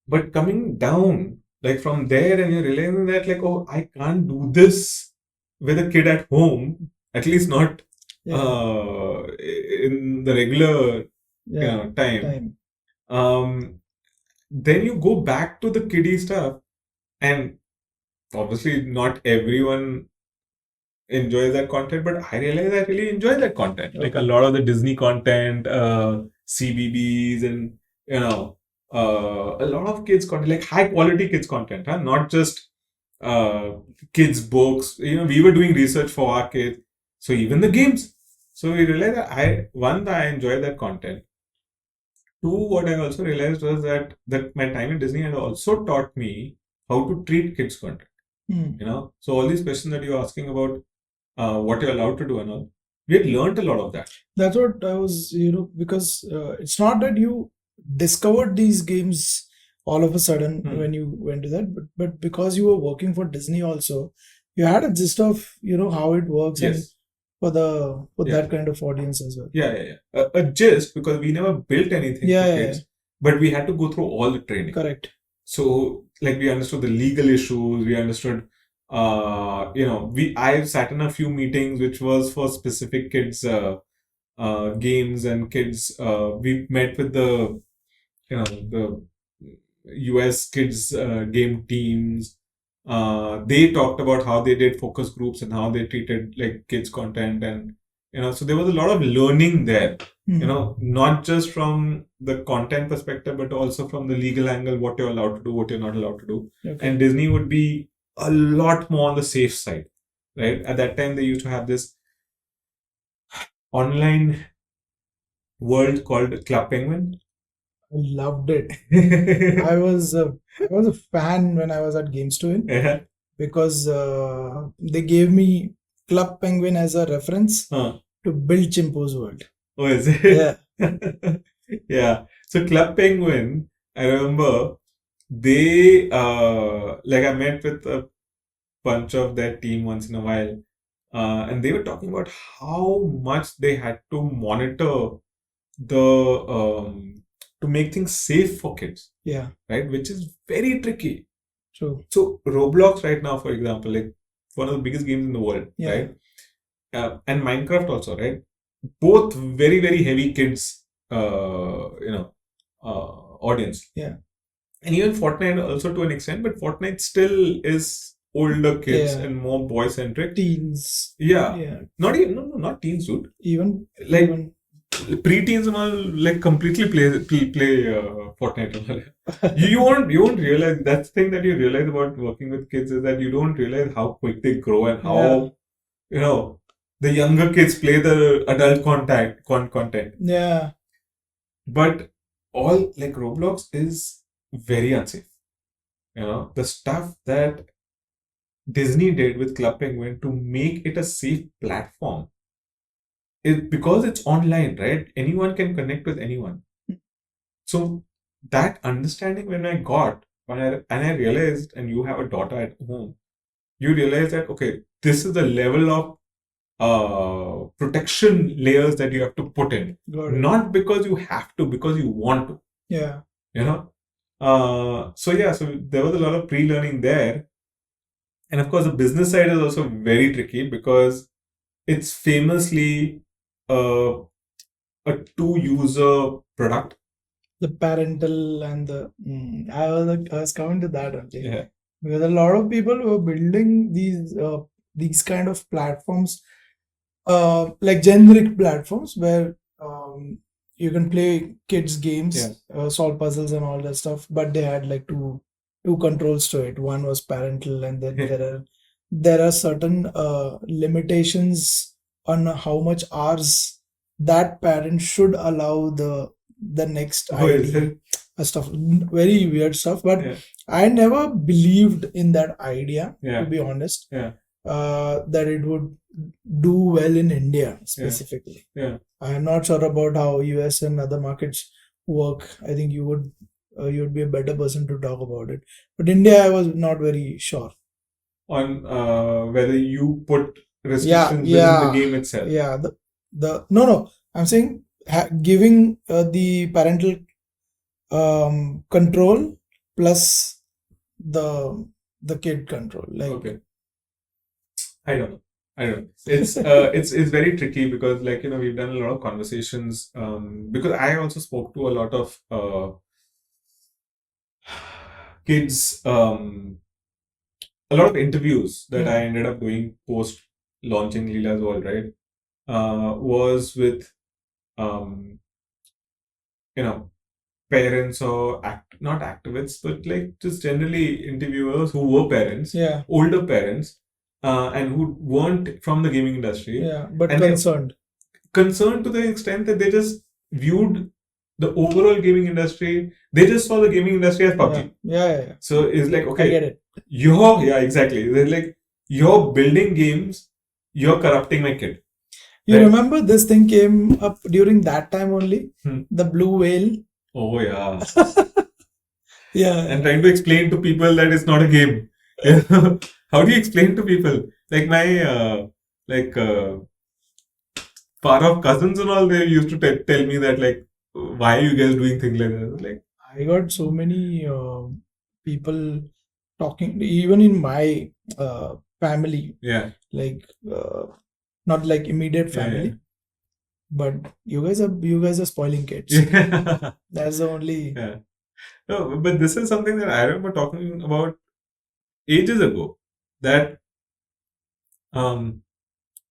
But coming down, like from there, and you're realizing that, like, oh, I can't do this with a kid at home, at least not in the regular time. Then you go back to the kiddie stuff, and obviously not everyone enjoys that content, but I realize I really enjoy that content. Okay. Like a lot of the Disney content, CBBS, and a lot of kids content, like high quality kids content, not just kids books. We were doing research for our kids, so even the games. So we realized that I enjoy that content. Two, what I also realized was that my time in Disney had also taught me how to treat kids content. So all these questions that you're asking about, what you're allowed to do and all, we had learned a lot of that. That's what I was, because it's not that you discovered these games all of a sudden when you went to that, but because you were working for Disney also, you had a gist of how it works. Yes. And for that kind of audience as well. Yeah. A gist, because we never built anything for kids, but we had to go through all the training. Correct. So like we understood the legal issues, we understood I sat in a few meetings which was for specific kids games and kids. We met with the US kids game teams. They talked about how they did focus groups and how they treated like kids content, and so there was a lot of learning there. Not just from the content perspective, but also from the legal angle, what you're allowed to do, what you're not allowed to do. Okay. And Disney would be a lot more on the safe side, right? At that time, they used to have this online world called Club Penguin. I loved it. I was a fan when I was at GameStone Yeah. because they gave me Club Penguin as a reference to build Chimpo's world. Oh, is it? Yeah. Yeah. So Club Penguin, I remember they like I met with a bunch of their team once in a while, and they were talking about how much they had to monitor the to make things safe for kids, Yeah. right? Which is very tricky. True. So Roblox right now, for example, like one of the biggest games in the world, Yeah. right? And Minecraft also, right? Both very, very heavy kids, audience. Yeah. And even Fortnite also to an extent, but Fortnite still is older kids Yeah. and more boy centric. Teens. Yeah. Yeah. Not even not teens, dude. Even Like pre-teens and all, like completely play Fortnite and all. You won't realize, that's the thing that you realize about working with kids, is that you don't realize how quick they grow and how the younger kids play the adult content. Yeah. But all like Roblox is very unsafe. The stuff that Disney did with Club Penguin to make it a safe platform, because it's online, right? Anyone can connect with anyone. So that understanding when I realized, and you have a daughter at home, you realize that, okay, this is the level of protection layers that you have to put in. Not because you have to, because you want to. Yeah. So there was a lot of pre-learning there. And of course, the business side is also very tricky because it's famously a two-user product. The parental and the I was coming to that only. Yeah. Because a lot of people were building these kind of platforms, like generic platforms where you can play kids games, solve puzzles and all that stuff, but they had like two controls to it. One was parental, and then there are certain limitations on how much hours that parent should allow the next ID stuff. Very weird stuff, but I never believed in that idea, to be honest. That it would do well in India specifically. I am not sure about how US and other markets work. I think you would be a better person to talk about it. But India, I was not very sure on whether you put restrictions within the game itself. Yeah, no. I'm saying giving the parental control plus the kid control. Like, okay. I don't know. It's very tricky because we've done a lot of conversations because I also spoke to a lot of kids, a lot of interviews that I ended up doing post launching Lila's World, right? Was with parents or not activists, but like just generally interviewers who were parents, older parents, and who weren't from the gaming industry, but concerned to the extent that they just viewed the overall gaming industry. They just saw the gaming industry as PUBG. Yeah. So it's like, okay, I get it. Exactly. They're like, you're building games, you're corrupting my kid. You remember this thing came up during that time only? The blue whale. Oh yeah. Yeah. And trying to explain to people that it's not a game. How do you explain to people? Like my far off cousins and all, they used to tell me that, like, why are you guys doing things like that? Like, I got so many people talking, even in my family. Yeah. Like not like immediate family, but you guys are spoiling kids. That's the only. No, but this is something that I remember talking about ages ago. That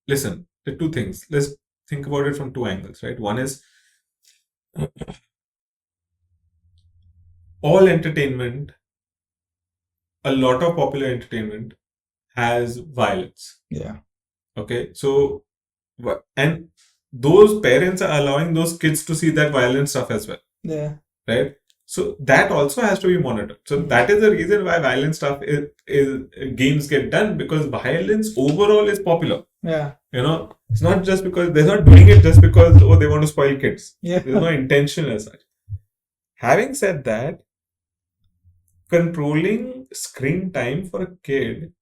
listen, the two things. Let's think about it from two angles, right? One is all entertainment, a lot of popular entertainment has violence. Yeah. Okay, so and those parents are allowing those kids to see that violent stuff as well. Yeah. Right. So that also has to be monitored. So that is the reason why violent stuff is games get done, because violence overall is popular. Yeah. It's not just because they're not doing it just because they want to spoil kids. Yeah. There's no intention as such. Having said that, controlling screen time for a kid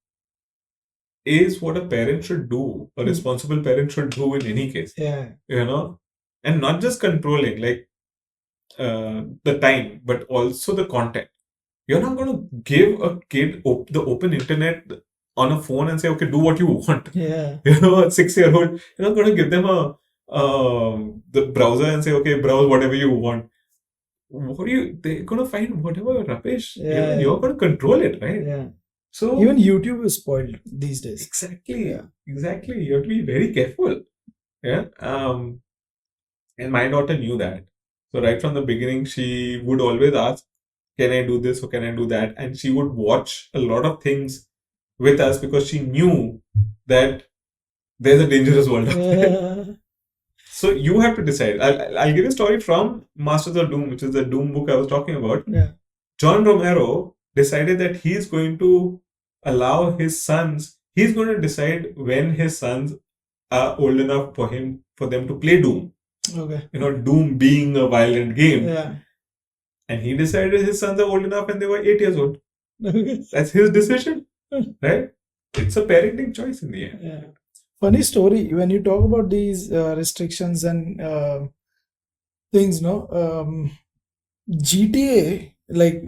is what a parent should do. A responsible parent should do in any case. Yeah. And not just controlling like the time, but also the content. You're not going to give a kid the open internet on a phone and say, okay, do what you want. Yeah. A 6-year-old, you're not going to give them the browser and say, okay, browse whatever you want. They're going to find whatever rubbish. Yeah. You're going to control it, right? Yeah. So even YouTube is spoiled these days. Exactly. Yeah. Exactly. You have to be very careful. Yeah. And my daughter knew that. So right from the beginning, she would always ask, can I do this or can I do that? And she would watch a lot of things with us because she knew that there's a dangerous world out there. So you have to decide. I'll give you a story from Masters of Doom, which is the Doom book I was talking about. Yeah. John Romero decided that he's going to allow his sons, he's going to decide when his sons are old enough for them to play Doom. Okay. Doom being a violent game. Yeah. And he decided his sons are old enough and they were 8 years old. That's his decision. Right? It's a parenting choice in the end. Yeah. Funny story, when you talk about these restrictions and things, GTA, like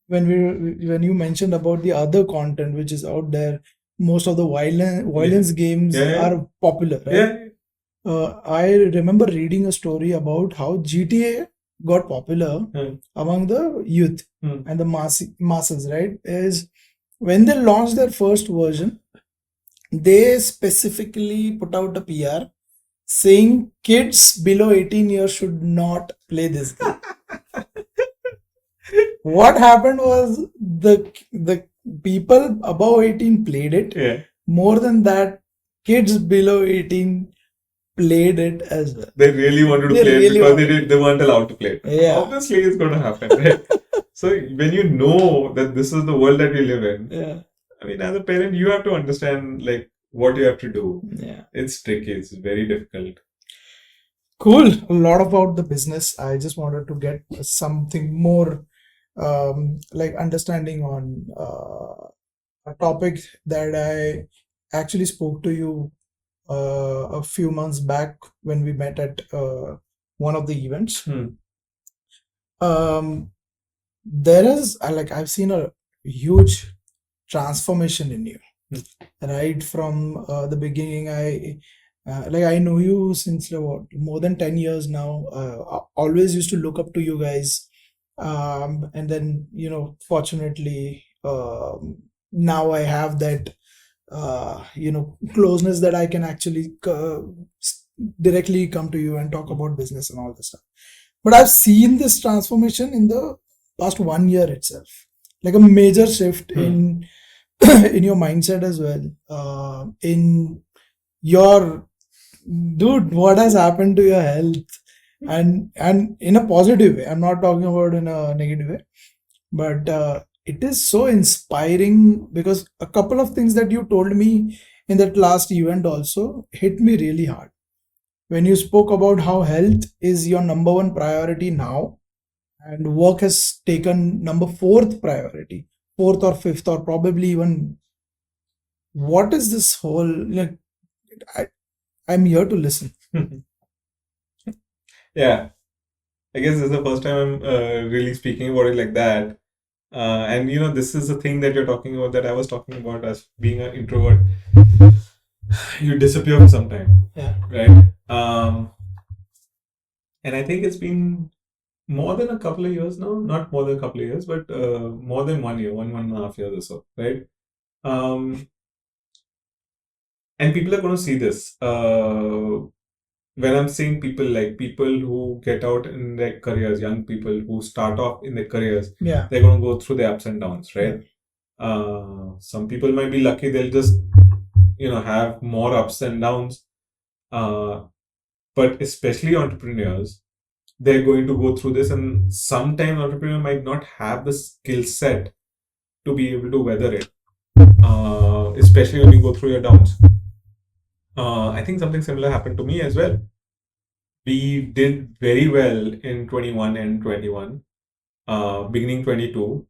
when you mentioned about the other content which is out there, most of the violence games are popular, right? Yeah. I remember reading a story about how GTA got popular among the youth and the masses, right? Is when they launched their first version, they specifically put out a PR saying kids below 18 years should not play this game. What happened was the people above 18 played it. Yeah. More than that, kids below 18 played it as well. They really wanted to play it because they weren't allowed to play it. Yeah. Obviously, it's going to happen, right? So when you know that this is the world that we live in, yeah. I mean, as a parent, you have to understand like what you have to do. Yeah. It's tricky. It's very difficult. Cool. A lot about the business. I just wanted to get something more like understanding on a topic that I actually spoke to you a few months back when we met at one of the events. There is I've seen a huge transformation in you, right from the beginning. I know you since more than 10 years now. I always used to look up to you guys, and then fortunately now I have that closeness that I can actually directly come to you and talk about business and all this stuff. But I've seen this transformation in the past 1 year itself, like a major shift in your mindset as well. In your what has happened to your health, and in a positive way. I'm not talking about in a negative way, but it is so inspiring because a couple of things that you told me in that last event also hit me really hard. When you spoke about how health is your number one priority now, and work has taken number fourth priority, fourth or fifth, or probably even. What is this whole I'm here to listen. Yeah, I guess this is the first time I'm really speaking about it like that. And this is the thing that you're talking about, that I was talking about as being an introvert. You disappear for some time. Yeah. Right. And I think it's been more than a couple of years now, not more than a couple of years, but more than 1 year, one and a half years or so, right? And people are going to see this. When I'm seeing people who get out in their careers, young people who start off in their careers, Yeah. they're going to go through the ups and downs, right? Some people might be lucky; they'll just, have more ups and downs. But especially entrepreneurs, they're going to go through this, and sometimes entrepreneur might not have the skill set to be able to weather it. Especially when you go through your downs. I think something similar happened to me as well. We did very well in 21 and 21, beginning 22,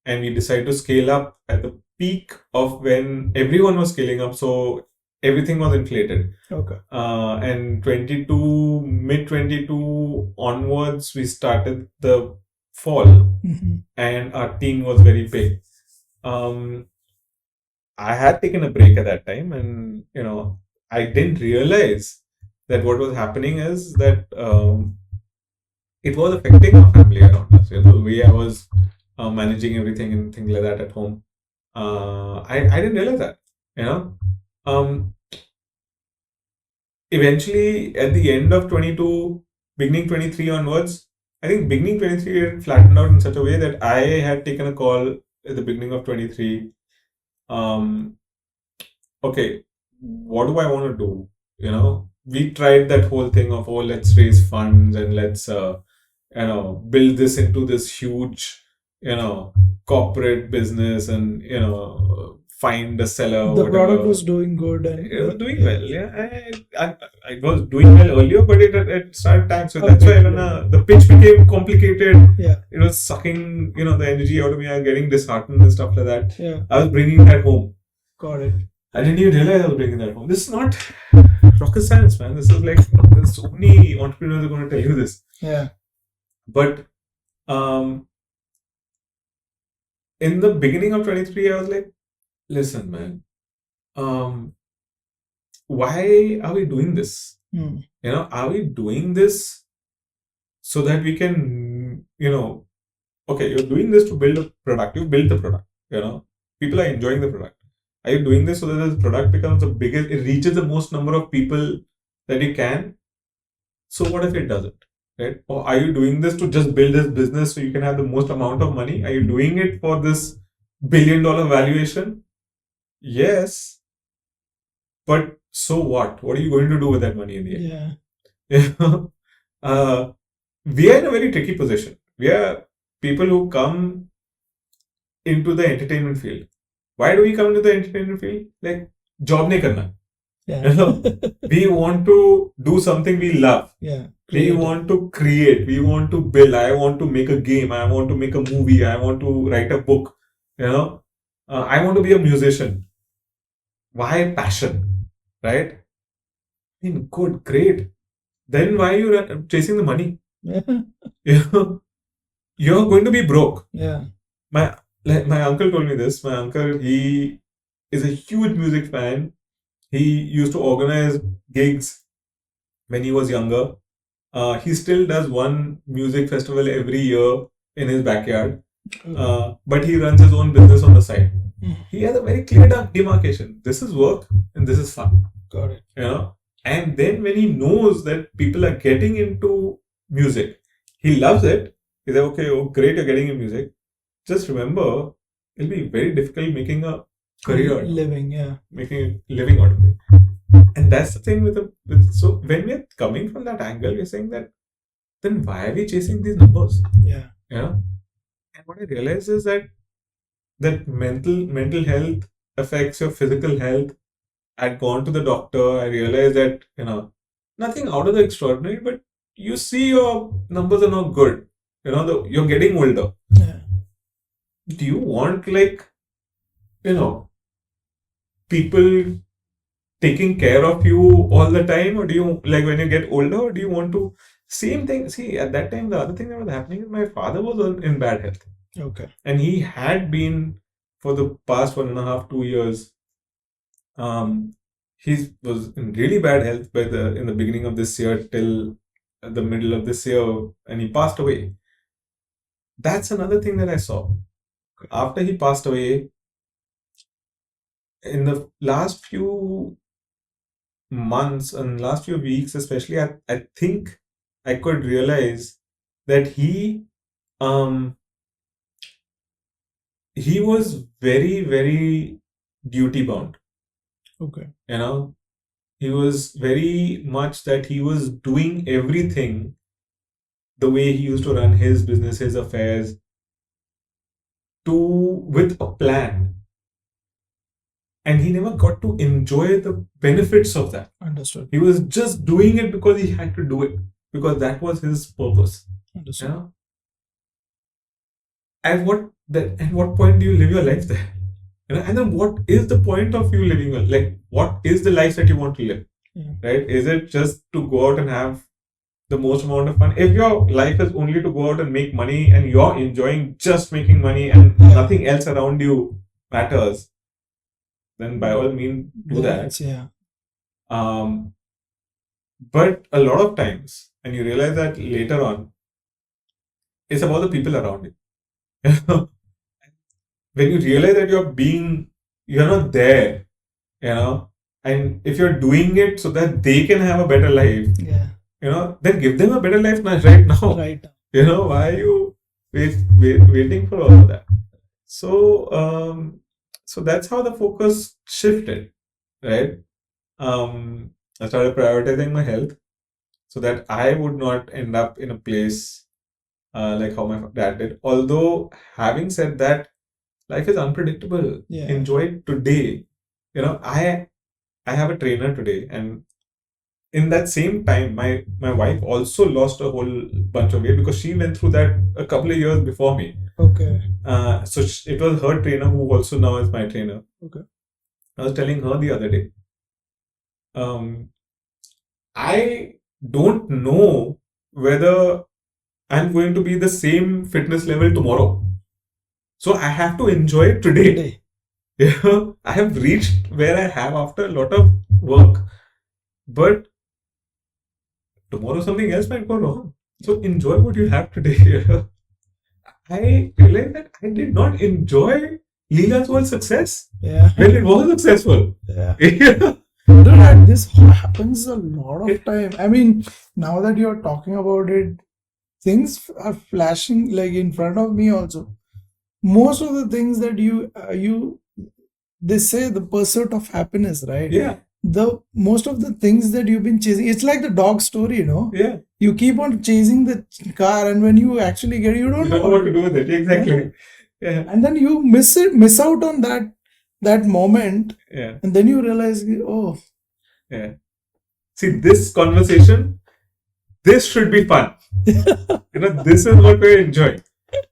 and we decided to scale up at the peak of when everyone was scaling up, so everything was inflated. Okay. And 22, mid 22 onwards, we started the fall, and our team was very big. I had taken a break at that time, and I didn't realize that what was happening is that it was affecting our family around us. The way I was managing everything and things like that at home. I didn't realize that. Eventually, at the end of 22, beginning 23 onwards, I think beginning 23 it flattened out in such a way that I had taken a call at the beginning of 23. Okay, what do I want to do? We tried that whole thing of, oh, let's raise funds and let's build this into this huge corporate business, and find a seller. The whatever. product was doing good, and It was doing well. Yeah, I was doing well earlier, but it started tanking. So that's why when the pitch became complicated, it was sucking the energy out of me. I was getting disheartened and stuff like that. Yeah. I was bringing that home. Got it. I didn't even realize I was bringing that home. This is not rocket science, man. This is like, there's so many entrepreneurs are going to tell you this. Yeah. But in the beginning of 23, I was like, listen, man, why are we doing this? Are we doing this so that we can, okay, you're doing this to build a product. You build the product, people are enjoying the product. Are you doing this so that the product becomes the biggest, it reaches the most number of people that you can? So what if it doesn't, right? Or are you doing this to just build this business so you can have the most amount of money? Are you doing it for this $1 billion valuation? Yes. But so what? What are you going to do with that money in the end? Yeah. We are in a very tricky position. We are people who come into the entertainment field. Why do we come into the entertainment field? Like, job nahi karna. Yeah. We want to do something we love. Yeah. We want to create. We want to build. I want to make a game. I want to make a movie. I want to write a book. I want to be a musician. Why passion? Right? I mean, good, great. Then why are you chasing the money? You're going to be broke. Yeah. My uncle told me this. My uncle, he is a huge music fan. He used to organize gigs when he was younger. He still does one music festival every year in his backyard. But he runs his own business on the side. He has a very clear demarcation. This is work and this is fun. Got it. And then when he knows that people are getting into music, he loves it. He's like, okay, oh great, you're getting into music. Just remember, it'll be very difficult making a career, making a living out of it. And that's the thing so when we're coming from that angle, we're saying that then why are we chasing these numbers? Yeah. And what I realize is that mental health affects your physical health. I'd gone to the doctor. I realized that nothing out of the extraordinary, but you see your numbers are not good. You're getting older. Yeah. Do you want people taking care of you all the time, or do you when you get older, or do you want to same thing? See, at that time the other thing that was happening is my father was in bad health. Okay. And he had been for the past 1.5, 2 years. He was in really bad health in the beginning of this year till the middle of this year, and he passed away. That's another thing that I saw. After he passed away, in the last few months and last few weeks, especially, I think I could realize that he was very, very duty bound. Okay. You know, he was very much that he was doing everything the way he used to run his business, his affairs, with a plan. And he never got to enjoy the benefits of that. Understood. He was just doing it because he had to do it, because that was his purpose. Understood. You know? At what point do you live your life there? You know, and then what is the point of you living what is the life that you want to live? Yeah. Right? Is it just to go out and have the most amount of fun? If your life is only to go out and make money and you're enjoying just making money and nothing else around you matters, then by all means do that. Yeah. But a lot of times, and you realize that later on, it's about the people around you. When you realize that you're not there, and if you're doing it so that they can have a better life, then give them a better life right now. Right. Why are you waiting for all of that? So that's how the focus shifted, right? I started prioritizing my health so that I would not end up in a place like how my dad did. Although, having said that, life is unpredictable. Yeah. Enjoy it today. I have a trainer today, and in that same time, my wife also lost a whole bunch of weight because she went through that a couple of years before me. Okay. So it was her trainer who also now is my trainer. Okay. I was telling her the other day, I don't know whether I'm going to be the same fitness level tomorrow. So I have to enjoy it today. I have reached where I have after a lot of work. But tomorrow something else might go wrong. So enjoy what you have today. I realized that I did not enjoy Lila's whole success when it was successful. Dude, this happens a lot of time. I mean, now that you're talking about it, things are flashing like in front of me also. Most of the things that they say the pursuit of happiness, right? Yeah. Most of the things that you've been chasing, it's like the dog story, Yeah. You keep on chasing the car, and when you actually get it, you don't know what to do with it. Exactly. Yeah. And then you miss out on that moment. Yeah. And then you realize, oh. Yeah. See, this conversation, this should be fun. This is what we're enjoying.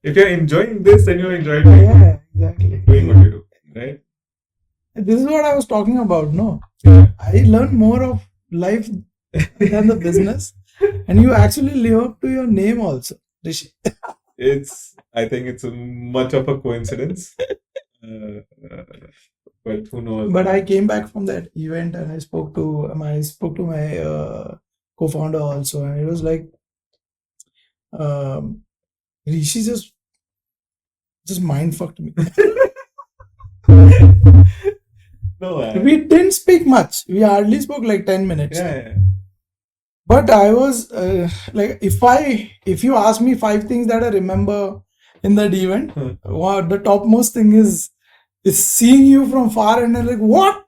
If you're enjoying this, then you're enjoying yeah, exactly. doing what you do, right? This is what I was talking about, no? Yeah. I learned more of life than the business. And you actually live up to your name also, Hrishi. I think it's much of a coincidence. But who knows? But I came back from that event and I spoke to my co-founder also, and it was like, Hrishi just mind fucked me. No, we didn't speak much. We hardly spoke like 10 minutes. Yeah. But I was like, if you ask me 5 things that I remember in that event, the topmost thing is seeing you from far, and I'm like, what?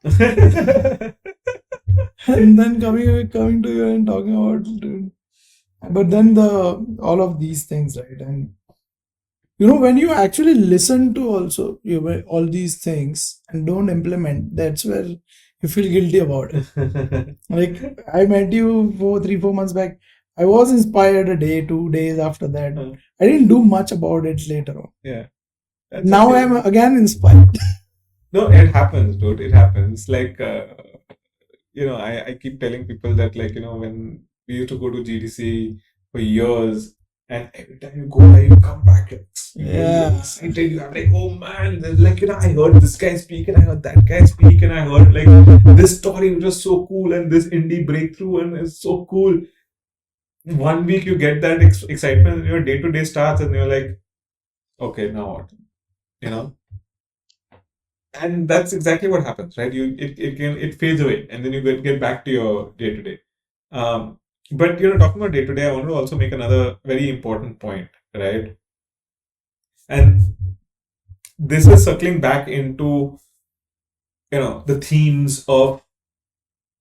And then coming to you and talking about, but then all of these things, right? And when you actually listen to also all these things and don't implement, that's where you feel guilty about it. Like, I met you 3-4 months back. I was inspired a day, 2 days after that. I didn't do much about it later on. Yeah. Now okay. I'm again inspired. No, it happens, dude. It happens. Like, I keep telling people that, like, when we used to go to GDC for years, and every time you go there, you come back, you're excited. You have like, oh man, like, I heard this guy speak, and I heard that guy speak, and I heard like this story which was so cool, and this indie breakthrough, and it's so cool. 1 week you get that excitement, and your day-to-day starts, and you're like, okay, now what? You know, and that's exactly what happens, right? It fades away, and then you get back to your day-to-day. But talking about day-to-day, I want to also make another very important point, right? And this is circling back into the themes of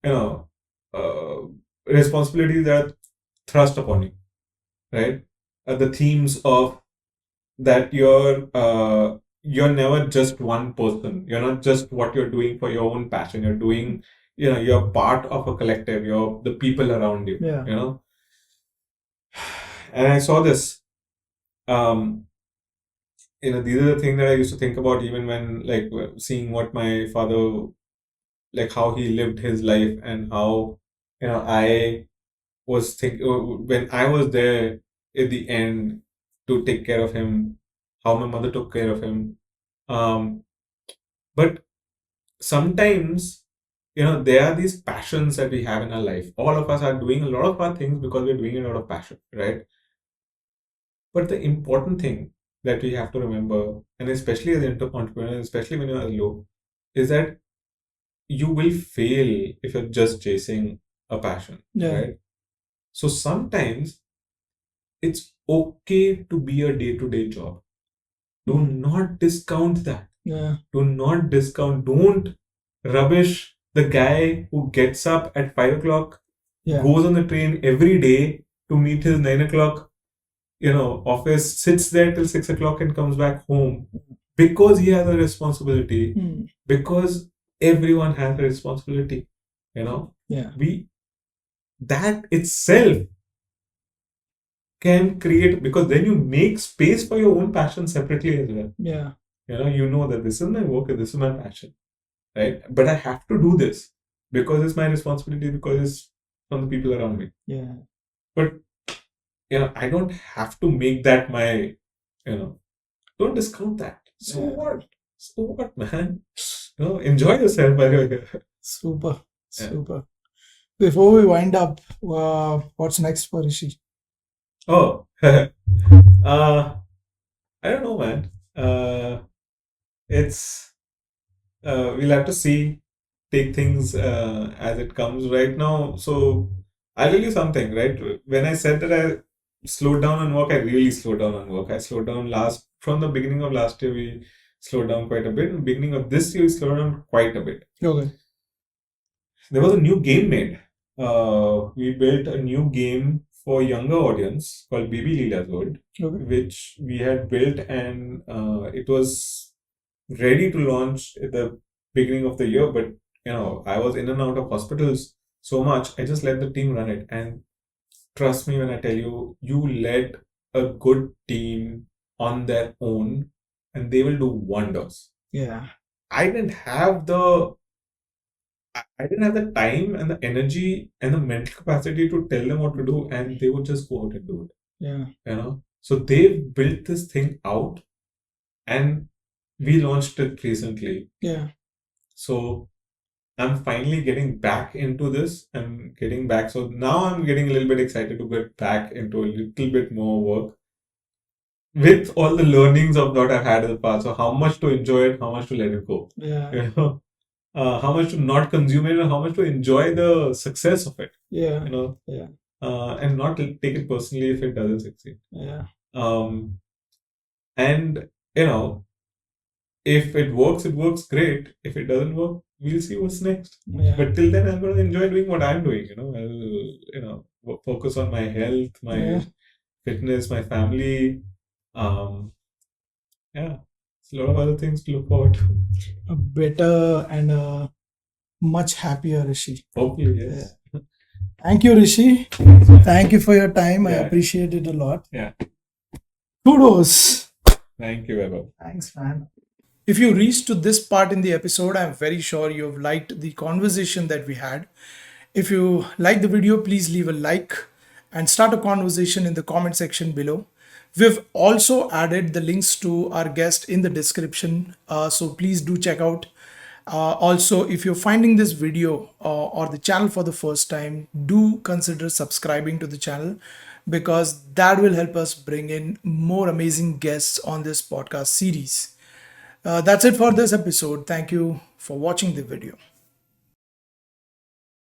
you know uh, responsibilities that are thrust upon you, right? The themes of that you're never just one person. You're not just what you're doing for your own passion. You're doing, you're part of a collective. You're the people around you. Yeah. And I saw this. These are the things that I used to think about even when like seeing what my father, like how he lived his life, and how I was when I was there at the end to take care of him, how my mother took care of him. But sometimes, there are these passions that we have in our life. All of us are doing a lot of our things because we're doing it out of passion, right? But the important thing that we have to remember, and especially as an entrepreneur, especially when you're low, is that you will fail if you're just chasing a passion, right? So sometimes it's okay to be a day-to-day job. Do not discount that. Do not discount. Don't rubbish the guy who gets up at 5 o'clock, goes on the train every day to meet his 9 o'clock, office, sits there till 6 o'clock and comes back home because he has a responsibility, because everyone has a responsibility, that itself can create, because then you make space for your own passion separately as well. That this is my work and this is my passion, right? But I have to do this because it's my responsibility, because it's from the people around me. But I don't have to make that my, don't discount that. So what, man? Enjoy yourself while you're here. Super. Before we wind up, what's next for Hrishi? Oh, I don't know, man. It's we'll have to see, take things as it comes right now. So I'll tell you something, right? When I said that I slowed down on work, I really slowed down on work. I slowed down from the beginning of last year. We slowed down quite a bit. In the beginning of this year, we slowed down quite a bit. Okay. There was a new game made. We built a new game for younger audience called Baby Lila's World, which we had built, and it was ready to launch at the beginning of the year. But I was in and out of hospitals so much, I just let the team run it. And trust me when I tell you, you let a good team on their own and they will do wonders. I didn't have the time and the energy and the mental capacity to tell them what to do, and they would just go out and do it. So they built this thing out, and we launched it recently. So I'm finally getting back into this. I'm getting back. So now I'm getting a little bit excited to get back into a little bit more work with all the learnings of what I've had in the past. So how much to enjoy it, how much to let it go. How much to not consume it, and how much to enjoy the success of it. And not take it personally if it doesn't succeed. And if it works great. If it doesn't work, we'll see what's next. But till then, I'm going to enjoy doing what I'm doing. I'll focus on my health, my fitness, my family. It's a lot of other things to look forward to. A better and a much happier Hrishi. Hopefully, yes. Thank you, Hrishi. Thank you for your time. I appreciate it a lot. Kudos. Thank you, Vaibhav. Thanks, man. If you reached to this part in the episode, I'm very sure you've liked the conversation that we had. If you like the video, please leave a like and start a conversation in the comment section below. We've also added the links to our guest in the description, so please do check out. Also, if you're finding this video or the channel for the first time, do consider subscribing to the channel, because that will help us bring in more amazing guests on this podcast series. That's it for this episode. Thank you for watching the video.